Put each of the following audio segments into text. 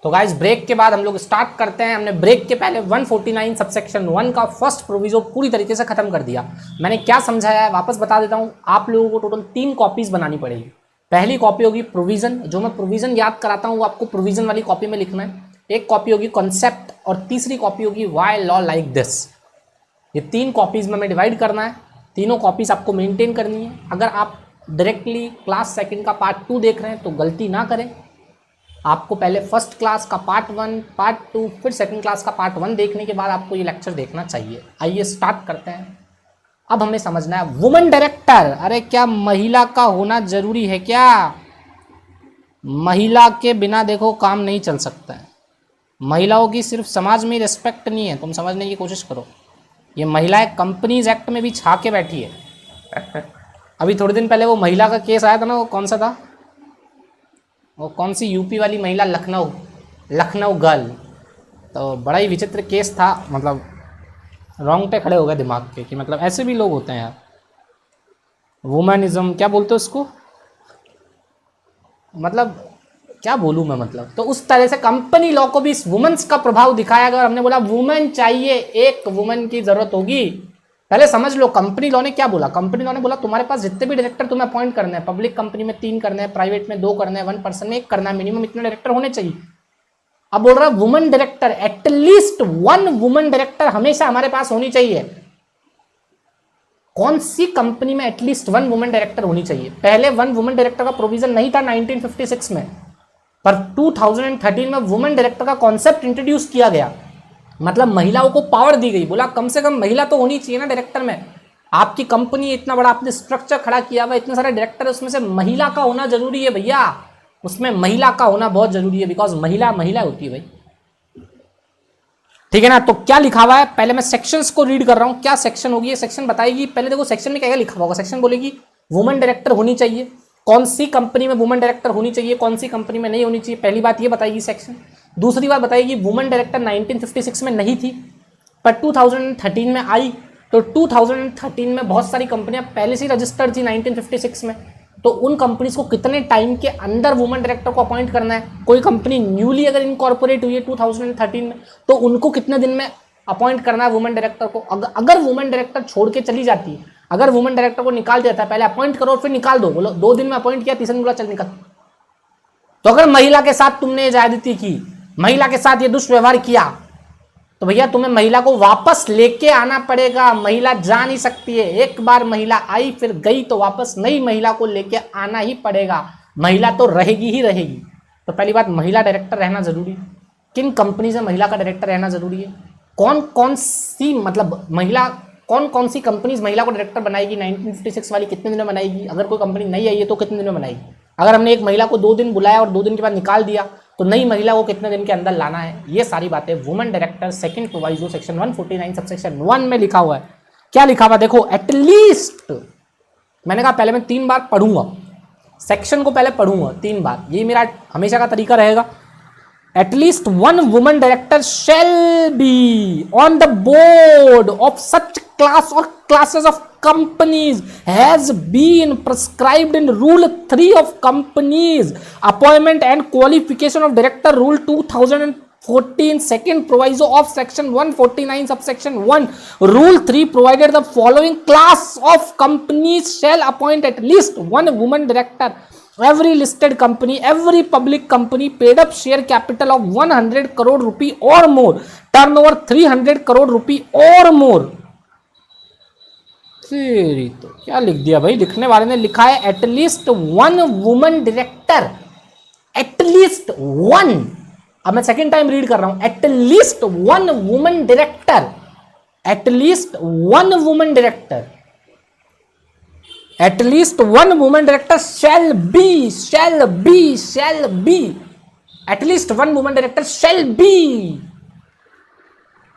तो guys break के बाद हम लोग स्टार्ट करते हैं। हमने ब्रेक के पहले 149 सबसेक्शन 1 का फर्स्ट प्रोविजो पूरी तरीके से खत्म कर दिया। मैंने क्या समझाया है वापस बता देता हूँ। आप लोगों को टोटल 3 कॉपीज बनानी पड़ेगी। पहली कॉपी होगी प्रोविजन, जो मैं प्रोविजन याद कराता हूँ वो आपको प्रोविजन वाली कॉपी में लिखना है। एक कॉपी होगी कॉन्सेप्ट और तीसरी कॉपी होगी व्हाई लॉ लाइक दिस। ये 3 कॉपीज में डिवाइड करना है। तीनों कॉपीज आपको मेंटेन करनी है। अगर आप डायरेक्टली क्लास सेकंड का पार्ट 2 देख रहे हैं तो गलती ना करें। आपको पहले फर्स्ट क्लास का पार्ट 1, पार्ट 2, फिर सेकंड क्लास का पार्ट 1 देखने के बाद आपको ये लेक्चर देखना चाहिए। आइए स्टार्ट करते हैं। अब हमें समझना है वुमेन डायरेक्टर। अरे क्या महिला का होना जरूरी है क्या? महिला के बिना देखो काम नहीं चल सकता है। महिलाओं की सिर्फ समाज में रिस्पेक्ट नहीं है, तुम समझने की कोशिश करो। ये महिलाएं कंपनीज एक्ट में भी छा के बैठी है। अभी थोड़े दिन पहले वो महिला का केस आया था ना, वो कौन सा था, वो कौन सी यूपी वाली महिला, लखनऊ गर्ल। तो बड़ा ही विचित्र केस था। मतलब रोंगटे खड़े हो गए दिमाग के कि मतलब ऐसे भी लोग होते हैं यार। वुमेनिज्म क्या बोलते हो उसको, मतलब क्या बोलूँ मैं। मतलब तो उस तरह से कंपनी लॉ को भी इस वुमेन्स का प्रभाव दिखाया गया। और हमने बोला वुमेन चाहिए, एक वुमेन की जरूरत होगी। पहले समझ लो कंपनी लॉ ने क्या बोला। कंपनी लॉ ने बोला तुम्हारे पास जितने भी डायरेक्टर तुम्हें अपॉइंट करने हैं, पब्लिक कंपनी में 3 करने हैं, प्राइवेट में 2 करने हैं, 1 पर्सन में 1 करना है, मिनिमम इतने डायरेक्टर होने चाहिए। अब बोल रहा है women director, at least 1 women director हमेशा हमारे पास होनी चाहिए। कौन सी कंपनी में एटलीस्ट 1 वुमेन डायरेक्टर होनी चाहिए? पहले 1 वुमेन डायरेक्टर का प्रोविजन नहीं था 1956 में, पर 2013 में वुमेन डायरेक्टर का कॉन्सेप्ट इंट्रोड्यूस किया गया। मतलब महिलाओं को पावर दी गई। बोला कम से कम महिला तो होनी चाहिए ना डायरेक्टर में। आपकी कंपनी इतना बड़ा आपने स्ट्रक्चर खड़ा किया हुआ, इतने सारे डायरेक्टर है, उसमें से महिला का होना जरूरी है भैया। उसमें महिला का होना बहुत जरूरी है, बिकॉज महिला होती है भाई। ठीक है ना। तो क्या लिखा हुआ है, पहले मैं सेक्शंस को रीड कर रहा हूं। क्या सेक्शन होगी ये, सेक्शन बताएगी। पहले देखो सेक्शन में क्या लिखा हुआ होगा। सेक्शन बोलेगी वुमेन डायरेक्टर होनी चाहिए, कौन सी कंपनी में वुमेन डायरेक्टर होनी चाहिए, कौन सी कंपनी में नहीं होनी चाहिए। पहली बात ये बताएगी सेक्शन। दूसरी बात बताएगी वुमेन डायरेक्टर 1956 में नहीं थी पर 2013 में आई। तो 2013 में बहुत सारी कंपनियां पहले से रजिस्टर्ड थी 1956 में। तो उन कंपनीज को कितने टाइम के अंदर वुमेन डायरेक्टर को अपॉइंट करना है। कोई कंपनी न्यूली अगर इनकॉर्पोरेट हुई है 2013 में तो उनको कितने दिन में अपॉइंट करना है वुमेन डायरेक्टर को। अगर वुमेन डायरेक्टर छोड़ के चली जाती है, अगर वुमेन डायरेक्टर को निकाल देता है, पहले अपॉइंट करो फिर निकाल दो। बोलो 2 दिन में अपॉइंट किया, तीसरे दिन बोला चल निकल। तो अगर महिला के साथ तुमने ज्यादती की, महिला के साथ ये दुष्व्यवहार किया, तो भैया तुम्हें महिला को वापस लेके आना पड़ेगा। महिला जा नहीं सकती है। एक बार महिला आई फिर गई तो वापस नई महिला को लेके आना ही पड़ेगा। महिला तो रहेगी ही रहेगी। तो पहली बात महिला डायरेक्टर रहना जरूरी है। किन कंपनी से महिला का डायरेक्टर रहना जरूरी है, कौन कौन सी मतलब महिला, कौन कौन सी कंपनीज महिला को डायरेक्टर बनाएगी, 1956 वाली कितने दिन में बनाएगी। अगर कोई कंपनी नहीं आई है तो कितने दिन में बनाएगी। अगर हमने एक महिला को 2 दिन बुलाया और 2 दिन के बाद निकाल दिया तो नई महिला को कितने दिन के अंदर लाना है। ये सारी बातें women director second proviso section 149 subsection 1 में लिखा हुआ है। क्या लिखा हुआ देखो, एटलीस्ट, मैंने कहा पहले मैं 3 बार पढ़ूंगा, सेक्शन को पहले पढ़ूंगा 3 बार, ये मेरा हमेशा का तरीका रहेगा। At least 1 woman director shall be on the board of such class or classes of companies has been prescribed in Rule 3 of Companies Appointment and Qualification of Director Rule 2014 second proviso of section 149 subsection 1. Rule 3 provided the following class of companies shall appoint at least 1 woman director. Every listed company, every public company paid up share capital of 100 crore rupee or more, turnover 300 crore rupee or more. फिर तो क्या लिख दिया भाई, लिखने वाले ने लिखा है एटलीस्ट 1 वुमन डायरेक्टर, एटलीस्ट 1। अब मैं सेकेंड टाइम रीड कर रहा हूं, at least 1 woman director, at least 1 woman director, at least 1 woman director shall be, at least 1 woman director shall be,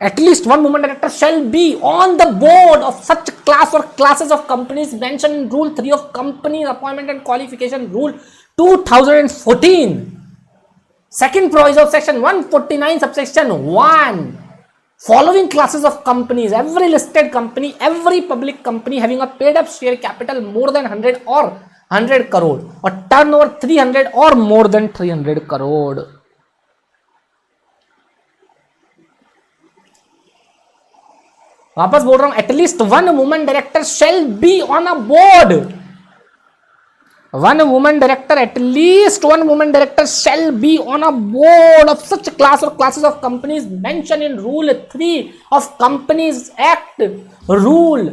at least 1 woman director shall be on the board of such class or classes of companies mentioned in Rule 3 of Companies Appointment and Qualification Rule 2014 second proviso of section 149 subsection 1. Following classes of companies, every listed company, every public company having a paid up share capital more than 100 or 100 crore or turnover 300 or more than 300 crore. वापस बोल रहा हूं, at least one woman director shall be on a board, one woman director, at least one woman director shall be on a board of such class और classes of companies mention in rule 3 of companies act, rule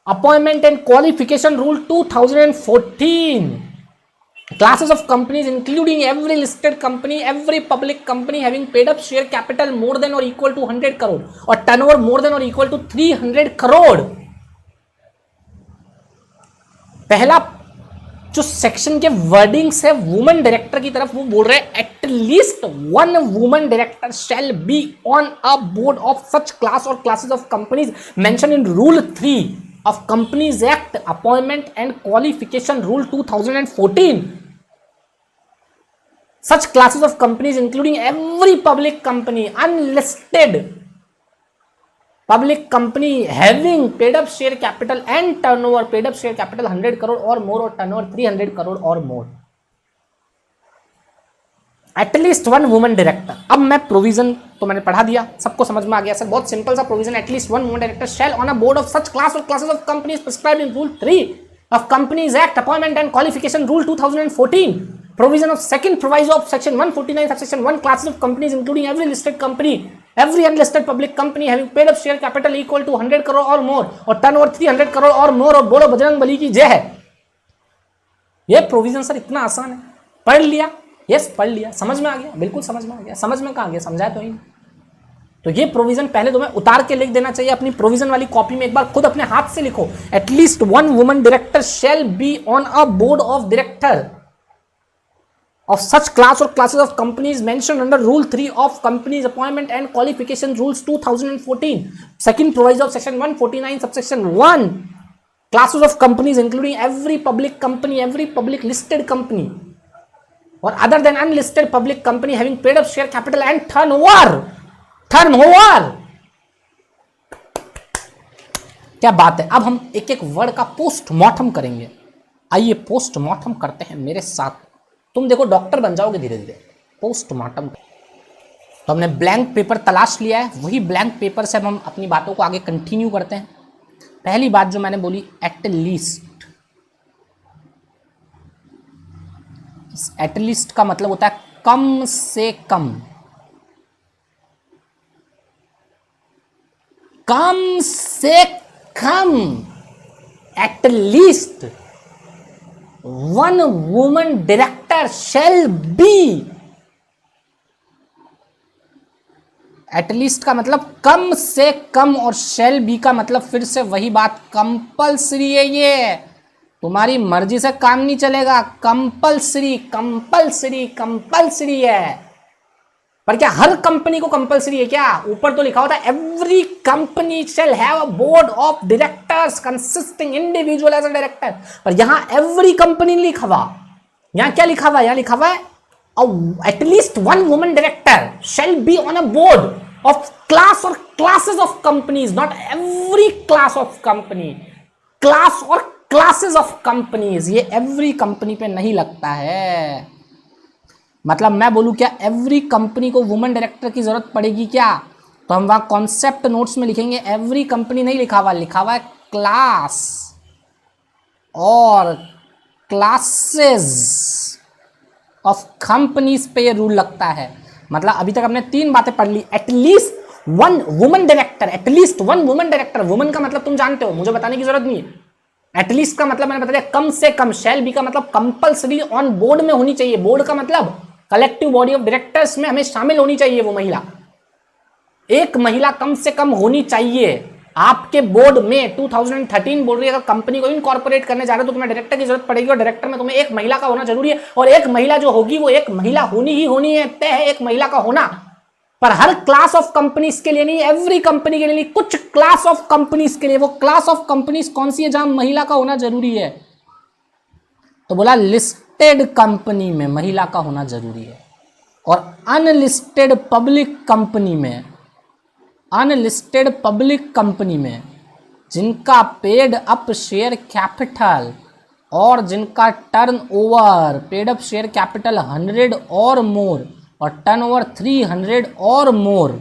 appointment and qualification rule 2014. Classes of companies including every listed company, every public company having paid up share capital more than or equal to 100 crore or turnover more than or equal to 300 crore. पहला जो section के wordings है women director की तरफ, वो बोल रहे हैं at least one women director shall be on a board of such class और classes of companies mention in rule 3 of Companies Act, Appointment and Qualification Rule 2014. Such classes of companies including every public company, unlisted public company having paid up share capital and turnover, paid up share capital 100 crore or more or turnover 300 crore or more. At least one woman director. अब मैं provision तो मैंने पढ़ा दिया, सबको समझ में आ गया सर, बहुत सिंपल सा provision. At least one woman director shall on a board of such class और classes of companies prescribed in rule 3 of companies act, appointment and qualification rule 2014. Provision of second proviso of section 149 subsection 1 classes of companies including every listed company, every unlisted public company having paid up share capital equal to 100 crore or more और turnover 300 crore और more. और बोलो बजरंग बली की जय है. ये provision sir इतना आसान है, पढ़ लिया, यस पढ़ लिया, समझ में आ गया, बिल्कुल समझ में आ गया. समझ में कहाँ गया, समझाया तो ही. तो ये प्रोविजन पहले तुम्हें उतार के लिख देना चाहिए अपनी प्रोविजन वाली कॉपी में, एक बार खुद अपने हाथ से लिखो. At least one woman director shall be on a board of director of such class or classes of companies mentioned under Rule 3 of Companies Appointment and Qualification Rules 2014. Second proviso of Section 149 subsection 1. Classes of companies including every public company, every public listed company or other than unlisted public company having paid up share capital and turnover. Turnover. क्या बात है. अब हम एक एक word का postmortem करेंगे. आइए पोस्टमार्टम करते हैं मेरे साथ. तुम देखो डॉक्टर बन जाओगे धीरे धीरे. पोस्टमार्टम. तो हमने ब्लैंक पेपर तलाश लिया है, वही ब्लैंक पेपर से हम अपनी बातों को आगे कंटिन्यू करते हैं. पहली बात जो मैंने बोली, एटलीस्ट. एटलीस्ट का मतलब होता है कम से कम. कम से कम. At least one woman director shall be. At least का मतलब कम से कम और शैल बी का मतलब फिर से वही बात, कंपल्सरी है. ये तुम्हारी मर्जी से काम नहीं चलेगा. कंपल्सरी कंपल्सरी कंपल्सरी है. पर क्या हर कंपनी को कंपल्सरी है क्या? ऊपर तो लिखा होता है every company shall have a board of directors consisting individual as a director. पर यहां एवरी कंपनी नहीं लिखा हुआ. यहां क्या लिखा हुआ? यहां लिखा हुआ है at least one woman director shall be on a board of class और classes of companies, not every class of company. Class और क्लासेस ऑफ कंपनीज, ये एवरी कंपनी पे नहीं लगता है. मतलब मैं बोलूँ क्या एवरी कंपनी को वुमन डायरेक्टर की जरूरत पड़ेगी क्या? तो हम वहाँ कॉन्सेप्ट नोट्स में लिखेंगे एवरी कंपनी नहीं लिखा हुआ, लिखा हुआ है क्लास और क्लासेस ऑफ कंपनीज पे ये रूल लगता है. मतलब अभी तक हमने 3 बातें पढ़ ली. At least one woman director, at least one woman director. Woman का मतलब तुम जानते हो, मुझे बताने की जरूरत नहीं है. एटलीस्ट का मतलब मैंने बता दिया कम से कम. शैल बी का मतलब कंपल्सरी ऑन बोर्ड में होनी चाहिए. बोर्ड का मतलब कलेक्टिव बॉडी ऑफ डायरेक्टर्स में हमें शामिल होनी चाहिए वो महिला. एक महिला कम से कम होनी चाहिए आपके बोर्ड में. 2013 बोल रही है अगर कंपनी को इनकॉर्पोरेट करने जा रहे हो तो तुम्हें डायरेक्टर की जरूरत पड़ेगी और डायरेक्टर में तुम्हें एक महिला का होना जरूरी है. और एक महिला जो होगी वो एक महिला होनी ही होनी है, तय है एक महिला का होना. पर हर क्लास ऑफ कंपनीज के लिए नहीं, एवरी कंपनी के लिए नहीं, कुछ क्लास ऑफ कंपनीज के लिए. वो क्लास ऑफ कंपनीज कौन सी है जहां महिला का होना जरूरी है? तो बोला लिस्टेड कंपनी में महिला का होना जरूरी है. और अनलिस्टेड पब्लिक कंपनी में, अनलिस्टेड पब्लिक कंपनी में जिनका पेड अप शेयर कैपिटल और जिनका turn over, paid up share capital 100 और मोर और टर्नओवर 300 और मोर,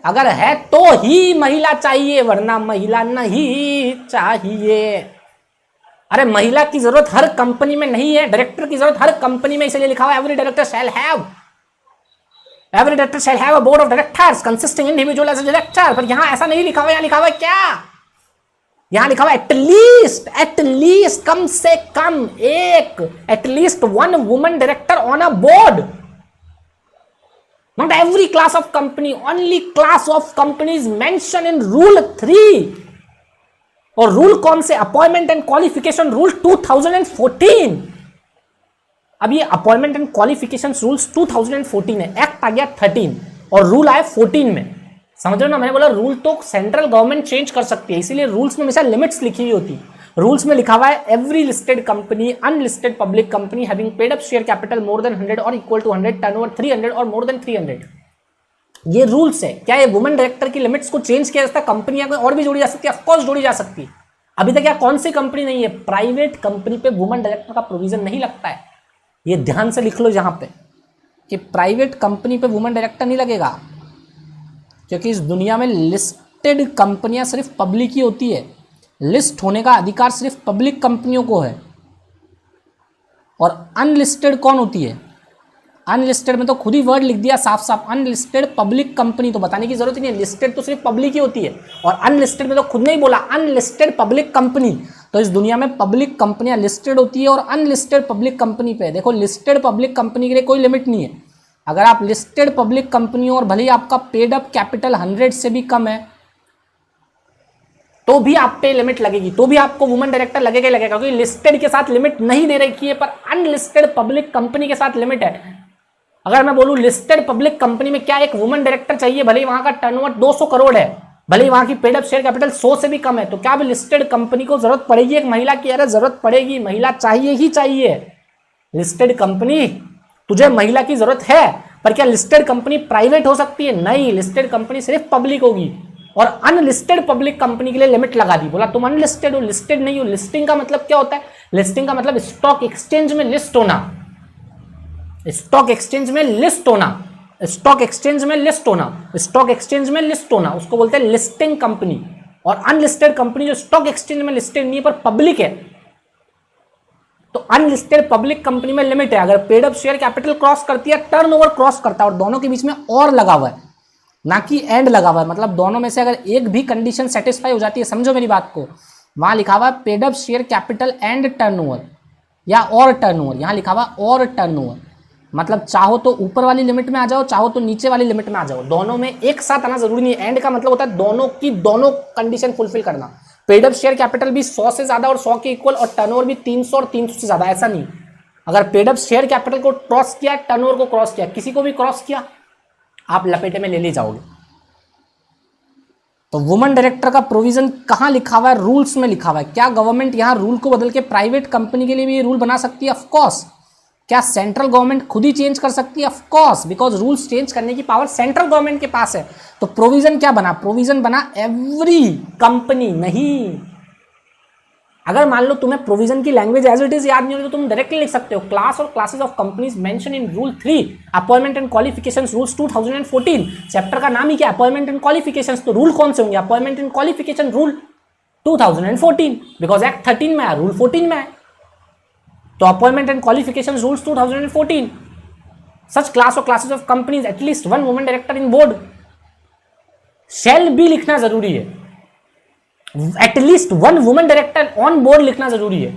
अगर है तो ही महिला चाहिए, वरना महिला नहीं चाहिए। अरे महिला की जरूरत हर कंपनी में नहीं है, डायरेक्टर की जरूरत हर कंपनी में, इसलिए लिखा हुआ every director shall have a board of directors consisting individual as a director. पर यहां ऐसा नहीं लिखा हुआ, यहां लिखा हुआ क्या, यहां लिखा हुआ एटलीस्ट कम से कम एक, at least one woman director on a board. Not every class of company, only class of companies mentioned in Rule 3। और रूल कौन से, अपॉइंटमेंट एंड क्वालिफिकेशन रूल 2014। अब ये अपॉइंटमेंट एंड क्वालिफिकेशन रूल्स 2014 है, एक्ट आ गया 13 और रूल आया 14 में। समझ रहे हो ना, मैंने बोला रूल तो सेंट्रल गवर्नमेंट चेंज कर सकती है, इसीलिए रूल्स में हमेशा लिमिट्स लिखी हुई होती है। रूल्स में लिखा हुआ है every listed company, unlisted public company having paid up share capital मोर देन 100 और इक्वल टू 100, टर्नओवर 300 और मोर देन 300। ये रूल्स है। क्या ये वुमेन डायरेक्टर की लिमिट्स को चेंज किया जा सकता है? कंपनियां और भी जोड़ी जा सकती है, ऑफकोर्स जोड़ी जा सकती है। अभी तक क्या कौन सी कंपनी नहीं है, प्राइवेट कंपनी पे वुमेन डायरेक्टर का प्रोविजन नहीं लगता है। ये ध्यान से लिख लो यहां पे कि प्राइवेट कंपनी पे वुमेन डायरेक्टर नहीं लगेगा, क्योंकि इस दुनिया में लिस्टेड कंपनियां सिर्फ पब्लिक ही होती है। लिस्ट होने का अधिकार सिर्फ पब्लिक कंपनियों को है। और अनलिस्टेड कौन होती है? अनलिस्टेड में तो खुद ही वर्ड लिख दिया साफ साफ, अनलिस्टेड पब्लिक कंपनी, तो बताने की जरूरत ही नहीं है। लिस्टेड तो सिर्फ पब्लिक ही होती है, और अनलिस्टेड में तो खुद नहीं बोला, अनलिस्टेड पब्लिक कंपनी। तो इस दुनिया में पब्लिक कंपनियां लिस्टेड होती है और अनलिस्टेड पब्लिक कंपनी पे देखो, लिस्टेड पब्लिक कंपनी के लिए कोई लिमिट नहीं है। अगर आप लिस्टेड पब्लिक कंपनी हो और भले ही आपका पेड अप कैपिटल 100 से भी कम है, तो भी आप पे लिमिट लगेगी, तो भी आपको वुमेन डायरेक्टर लगेगा लगेगा, क्योंकि लिस्टेड के साथ लिमिट नहीं दे रखी है, पर अनलिस्टेड पब्लिक कंपनी के साथ लिमिट है। अगर मैं बोलूं लिस्टेड पब्लिक कंपनी में क्या एक वुमेन डायरेक्टर चाहिए, भले ही वहां का टर्नओवर 200 करोड़ है, भले ही वहां की पेड अप शेयर कैपिटल 100 से भी कम है, तो क्या भी लिस्टेड कंपनी को जरूरत पड़ेगी एक महिला की? अरे जरूरत पड़ेगी, महिला चाहिए ही चाहिए। लिस्टेड कंपनी, तुझे महिला की जरूरत है, पर क्या लिस्टेड कंपनी प्राइवेट हो सकती है? नहीं, लिस्टेड कंपनी सिर्फ पब्लिक होगी। और अनलिस्टेड पब्लिक कंपनी के लिए लिमिट लगा दी, बोला तुम अनलिस्टेड हो, लिस्टेड नहीं हो। लिस्टिंग का मतलब क्या होता है? लिस्टिंग का मतलब स्टॉक एक्सचेंज में लिस्ट होना, स्टॉक एक्सचेंज में लिस्ट होना, स्टॉक एक्सचेंज में लिस्ट होना, स्टॉक एक्सचेंज में लिस्ट होना, उसको बोलते हैं लिस्टिंग कंपनी। और अनलिस्टेड कंपनी जो स्टॉक एक्सचेंज में लिस्टेड नहीं है पर पब्लिक है, तो अनलिस्टेड पब्लिक कंपनी में लिमिट है। अगर paid up share capital cross करती है, टर्नओवर क्रॉस करता है, और दोनों के बीच में और लगा हुआ है, ना कि एंड लगा हुआ है, मतलब दोनों में से अगर एक भी कंडीशन सेटिस्फाई हो जाती है, समझो मेरी बात को, वहां लिखा हुआ है paid up share capital and turnover या और टर्नओवर, यहां लिखा हुआ और टर्नओवर, मतलब चाहो तो ऊपर वाली लिमिट में आ जाओ, चाहो तो नीचे वाली लिमिट में आ जाओ, दोनों में एक साथ आना जरूरी नहीं है। एंड का मतलब होता है दोनों की दोनों कंडीशन फुलफिल करना। पेड अप शेयर कैपिटल भी 100 से ज्यादा और 100 के इक्वल, और टर्नओवर भी 300 और 300 से ज्यादा, ऐसा नहीं। अगर पेड अप शेयर कैपिटल को क्रॉस किया, टर्नओवर को क्रॉस किया, किसी को भी क्रॉस किया, आप लपेटे में ले ले जाओगे। तो वुमेन डायरेक्टर का प्रोविजन कहां लिखा हुआ है? रूल्स में लिखा हुआ है। क्या गवर्नमेंट यहां रूल को बदल के प्राइवेट कंपनी के लिए भी ये रूल बना सकती है? Of course. क्या सेंट्रल गवर्नमेंट खुद ही चेंज कर सकती है? Of course, because rules change करने की पावर सेंट्रल गवर्नमेंट के पास है। तो प्रोविजन क्या बना? प्रोविजन बना एवरी कंपनी नहीं। अगर मान लो तुम्हें प्रोविजन की लैंग्वेज एज इट इज याद नहीं हो तो तुम डायरेक्टली लिख सकते हो क्लास और classes of companies mention in rule 3 appointment and qualifications rules 2014। Chapter का नाम ही क्या? Appointment and qualifications. तो रूल कौन से होंगे? Appointment and qualification rule 2014, because act 13 में आया, रूल 14 में आया। तो appointment and qualifications rules 2014। Such class और classes of companies at least one women director in board. Shall be लिखना जरूरी है, at least one women director on board लिखना जरूरी है।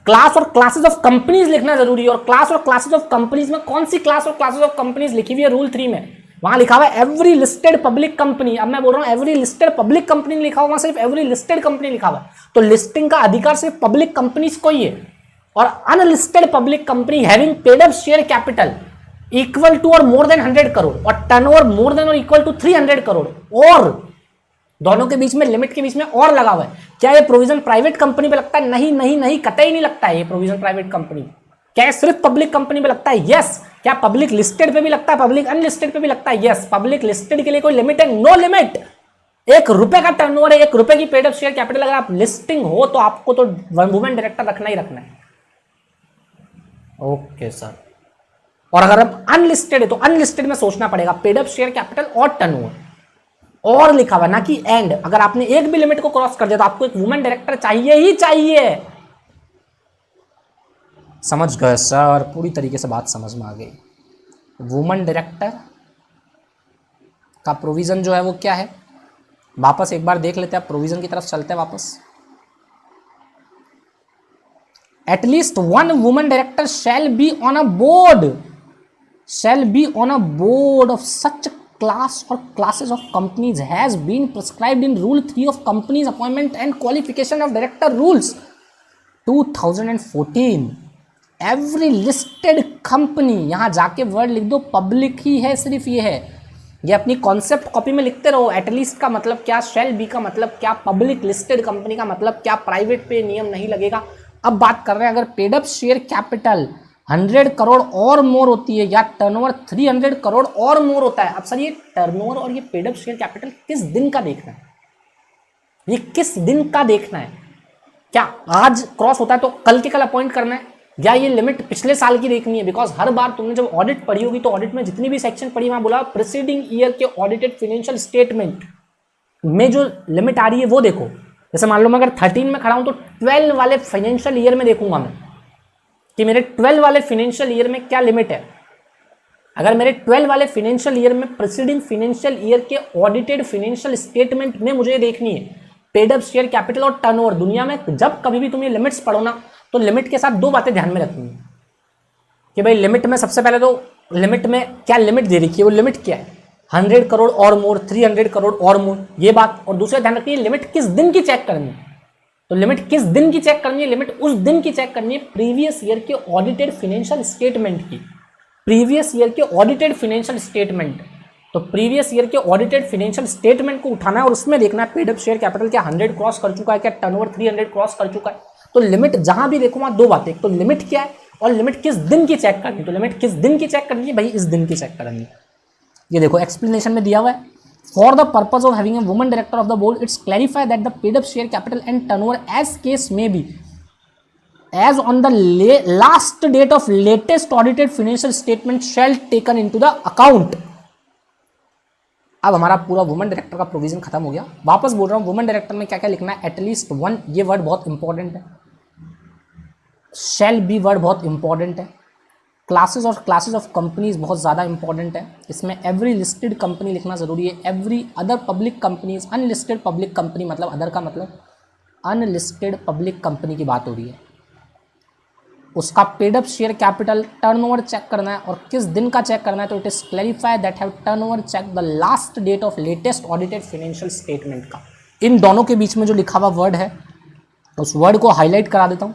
क्लास और क्लासेस ऑफ कंपनीज लिखना जरूरी है। और क्लास और क्लासेस ऑफ कंपनीज में कौन सी क्लास और क्लासेस ऑफ कंपनीज लिखी हुई है? रूल 3 में वहां लिखा हुआ है एवरी लिस्टेड पब्लिक कंपनी। अब मैं बोल रहा हूं एवरी लिस्टेड पब्लिक कंपनी लिखा हुआ, सिर्फ एवरी लिस्टेड कंपनी लिखा हुआ। तो लिस्टिंग का अधिकार सिर्फ पब्लिक कंपनीज को ही है। और unlisted public company having paid up share capital equal to और मोर देन 100 करोड़ और टर्नओवर मोर देन और इक्वल टू 300 करोड़, और दोनों के बीच में लिमिट के बीच में और लगा हुआ है। क्या ये प्रोविजन प्राइवेट कंपनी पे लगता है? नहीं नहीं नहीं, कतई नहीं लगता है ये प्रोविजन प्राइवेट कंपनी। क्या ये सिर्फ पब्लिक कंपनी पे लगता है? यस। क्या पब्लिक लिस्टेड पे भी लगता है? पब्लिक अनलिस्टेड पे भी लगता है? यस। पब्लिक लिस्टेड के लिए कोई लिमिट है? No limit. 1 रुपए का टर्नओवर है, 1 रुपए की पेड अप शेयर कैपिटल, अगर आप लिस्टिंग हो तो आपको तो वुमेन डायरेक्टर रखना ही रखना है। Okay sir. और अगर आप अनलिस्टेड है तो अनलिस्टेड में सोचना पड़ेगा पेड अप शेयर कैपिटल और टर्नओवर। और लिखा हुआ, ना कि एंड। अगर आपने एक भी लिमिट को क्रॉस कर दिया तो आपको एक वुमेन डायरेक्टर चाहिए ही चाहिए। समझ गए सर, पूरी तरीके से बात समझ में आ गई। वुमेन डायरेक्टर का प्रोविजन जो है वो क्या है, वापस एक बार देख लेते हैं, प्रोविजन की तरफ चलते हैं वापस। At least one women director shall be on a board, shall be on a board of such a class or classes of companies has been prescribed in Rule 3 of Companies Appointment and Qualification of Director Rules 2014. Every listed company, यहाँ जाके word लिख दो, public ही है, सिर्फ ये है, ये अपनी कॉन्सेप्ट कॉपी में लिखते रहो। एटलीस्ट का मतलब क्या, शेल बी का मतलब क्या, पब्लिक लिस्टेड कंपनी का मतलब क्या, प्राइवेट पे नियम नहीं लगेगा। अब बात कर रहे हैं अगर paid up share capital 100 crore और मोर होती है या टर्नओवर 300 करोड़ और मोर होता है। अब सर ये टर्नओवर और ये पेड अप शेयर कैपिटल किस दिन का देखना है, ये किस दिन का देखना है? क्या आज क्रॉस होता है तो कल के कल अपॉइंट करना है, या ये लिमिट पिछले साल की देखनी है? बिकॉज हर बार तुमने जब ऑडिट पढ़ी होगी तो ऑडिट में जितनी भी सेक्शन पढ़ी वहां बोला प्रीसीडिंग ईयर के ऑडिटेड फाइनेंशियल स्टेटमेंट में जो लिमिट आ रही है वो देखो। जैसे मान लो मैं अगर 13 में खड़ा हूं तो 12 वाले फाइनेंशियल ईयर में देखूंगा मैं कि मेरे 12 वाले फाइनेंशियल ईयर में क्या लिमिट है। अगर मेरे 12 वाले फाइनेंशियल ईयर में प्रीसीडिंग फाइनेंशियल ईयर के ऑडिटेड फाइनेंशियल स्टेटमेंट में मुझे देखनी है पेड अप शेयर कैपिटल और टर्नओवर, दुनिया में जब कभी भी तुम ये लिमिट्स पढ़ो ना तो लिमिट के साथ दो बातें ध्यान में रखनी है कि भाई लिमिट में सबसे पहले तो लिमिट में क्या लिमिट दे रखी है, वो लिमिट क्या है, 100 करोड़ और मोर, 300 करोड़ और मोर, ये बात। और दूसरा ध्यान रखिए लिमिट किस दिन की चेक करनी है, तो लिमिट किस दिन की चेक करनी है, लिमिट उस दिन की चेक करनी है प्रीवियस ईयर के ऑडिटेड फाइनेंशियल स्टेटमेंट की, प्रीवियस ईयर के ऑडिटेड फाइनेंशियल स्टेटमेंट। तो प्रीवियस ईयर के ऑडिटेड फाइनेंशियल स्टेटमेंट को उठाना है और उसमें देखना है पेड अप शेयर कैपिटल क्या 100 क्रॉस कर चुका है, क्या टर्नओवर 300 क्रॉस कर चुका है। तो लिमिट जहां भी देखो वहां दो बातें, तो लिमिट क्या है और लिमिट किस दिन की चेक करनी है। तो लिमिट किस दिन की चेक करनी है, भाई इस दिन की चेक करनी है। ये देखो एक्सप्लेनेशन में दिया हुआ है, for the purpose of having a woman director of the board, it's clarified that the paid up share capital and turnover as case may be as on the last date of latest audited financial statement shall taken into the account। अब हमारा पूरा women director का provision खत्म हो गया। वापस बोल रहा हूं वुमेन डायरेक्टर में क्या क्या लिखना है, एटलीस्ट वन, ये वर्ड बहुत इंपॉर्टेंट है, शैल बी वर्ड बहुत इंपॉर्टेंट है, क्लासेस और क्लासेस ऑफ कंपनीज बहुत ज़्यादा इंपॉर्टेंट है, इसमें एवरी लिस्टेड कंपनी लिखना ज़रूरी है, every other public companies, unlisted public company मतलब अदर का मतलब अनलिस्टेड पब्लिक कंपनी की बात हो रही है, उसका paid up share capital turnover check करना है और किस दिन का चेक करना है। तो it is clarify that have turnover check the last date of latest audited financial statement का। इन दोनों के बीच में जो लिखा हुआ वर्ड है उस वर्ड को हाईलाइट करा देता हूँ,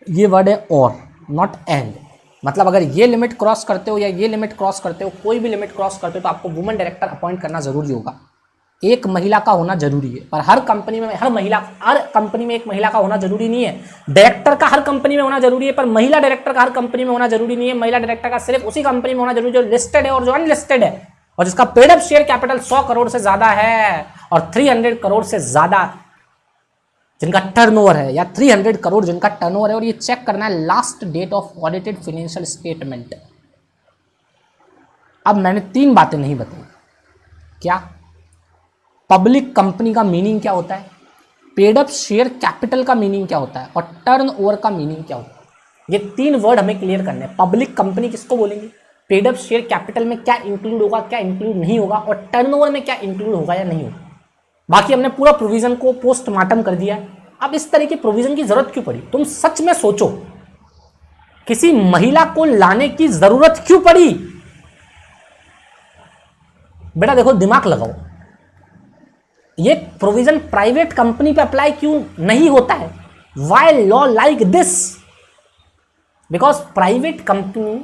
ये वर्ड है और, नॉट एंड। मतलब अगर ये लिमिट क्रॉस करते हो या ये लिमिट क्रॉस करते हो, कोई भी लिमिट क्रॉस करते हो तो आपको वुमेन डायरेक्टर अपॉइंट करना जरूरी होगा। एक महिला का होना जरूरी है, पर हर कंपनी में एक महिला का होना जरूरी नहीं है। डायरेक्टर का हर कंपनी में होना जरूरी है, पर महिला डायरेक्टर का हर कंपनी में होना जरूरी नहीं है। महिला डायरेक्टर का सिर्फ उसी कंपनी में होना जरूरी है जो लिस्टेड है और जो अनलिस्टेड है और जिसका paid up share capital 100 crore से ज्यादा है और 300 करोड़ से ज्यादा जिनका टर्नओवर है, या 300 करोड़ जिनका टर्नओवर है, और ये चेक करना है last date of audited financial statement. अब मैंने 3 बातें नहीं बताई, क्या पब्लिक कंपनी का मीनिंग क्या होता है, पेड अप शेयर कैपिटल का मीनिंग क्या होता है और टर्नओवर का मीनिंग क्या होता है। ये 3 वर्ड हमें क्लियर करने हैं। पब्लिक कंपनी किसको बोलेंगे, पेड अप शेयर कैपिटल में क्या इंक्लूड होगा, क्या इंक्लूड नहीं होगा, और टर्नओवर में क्या इंक्लूड होगा या नहीं होगा। बाकी हमने पूरा प्रोविजन को पोस्टमार्टम कर दिया है। अब इस तरह के प्रोविजन की जरूरत क्यों पड़ी, तुम सच में सोचो, किसी महिला को लाने की जरूरत क्यों पड़ी? बेटा देखो, दिमाग लगाओ, ये प्रोविजन प्राइवेट कंपनी पे अप्लाई क्यों नहीं होता है? Why law like this? Because private company,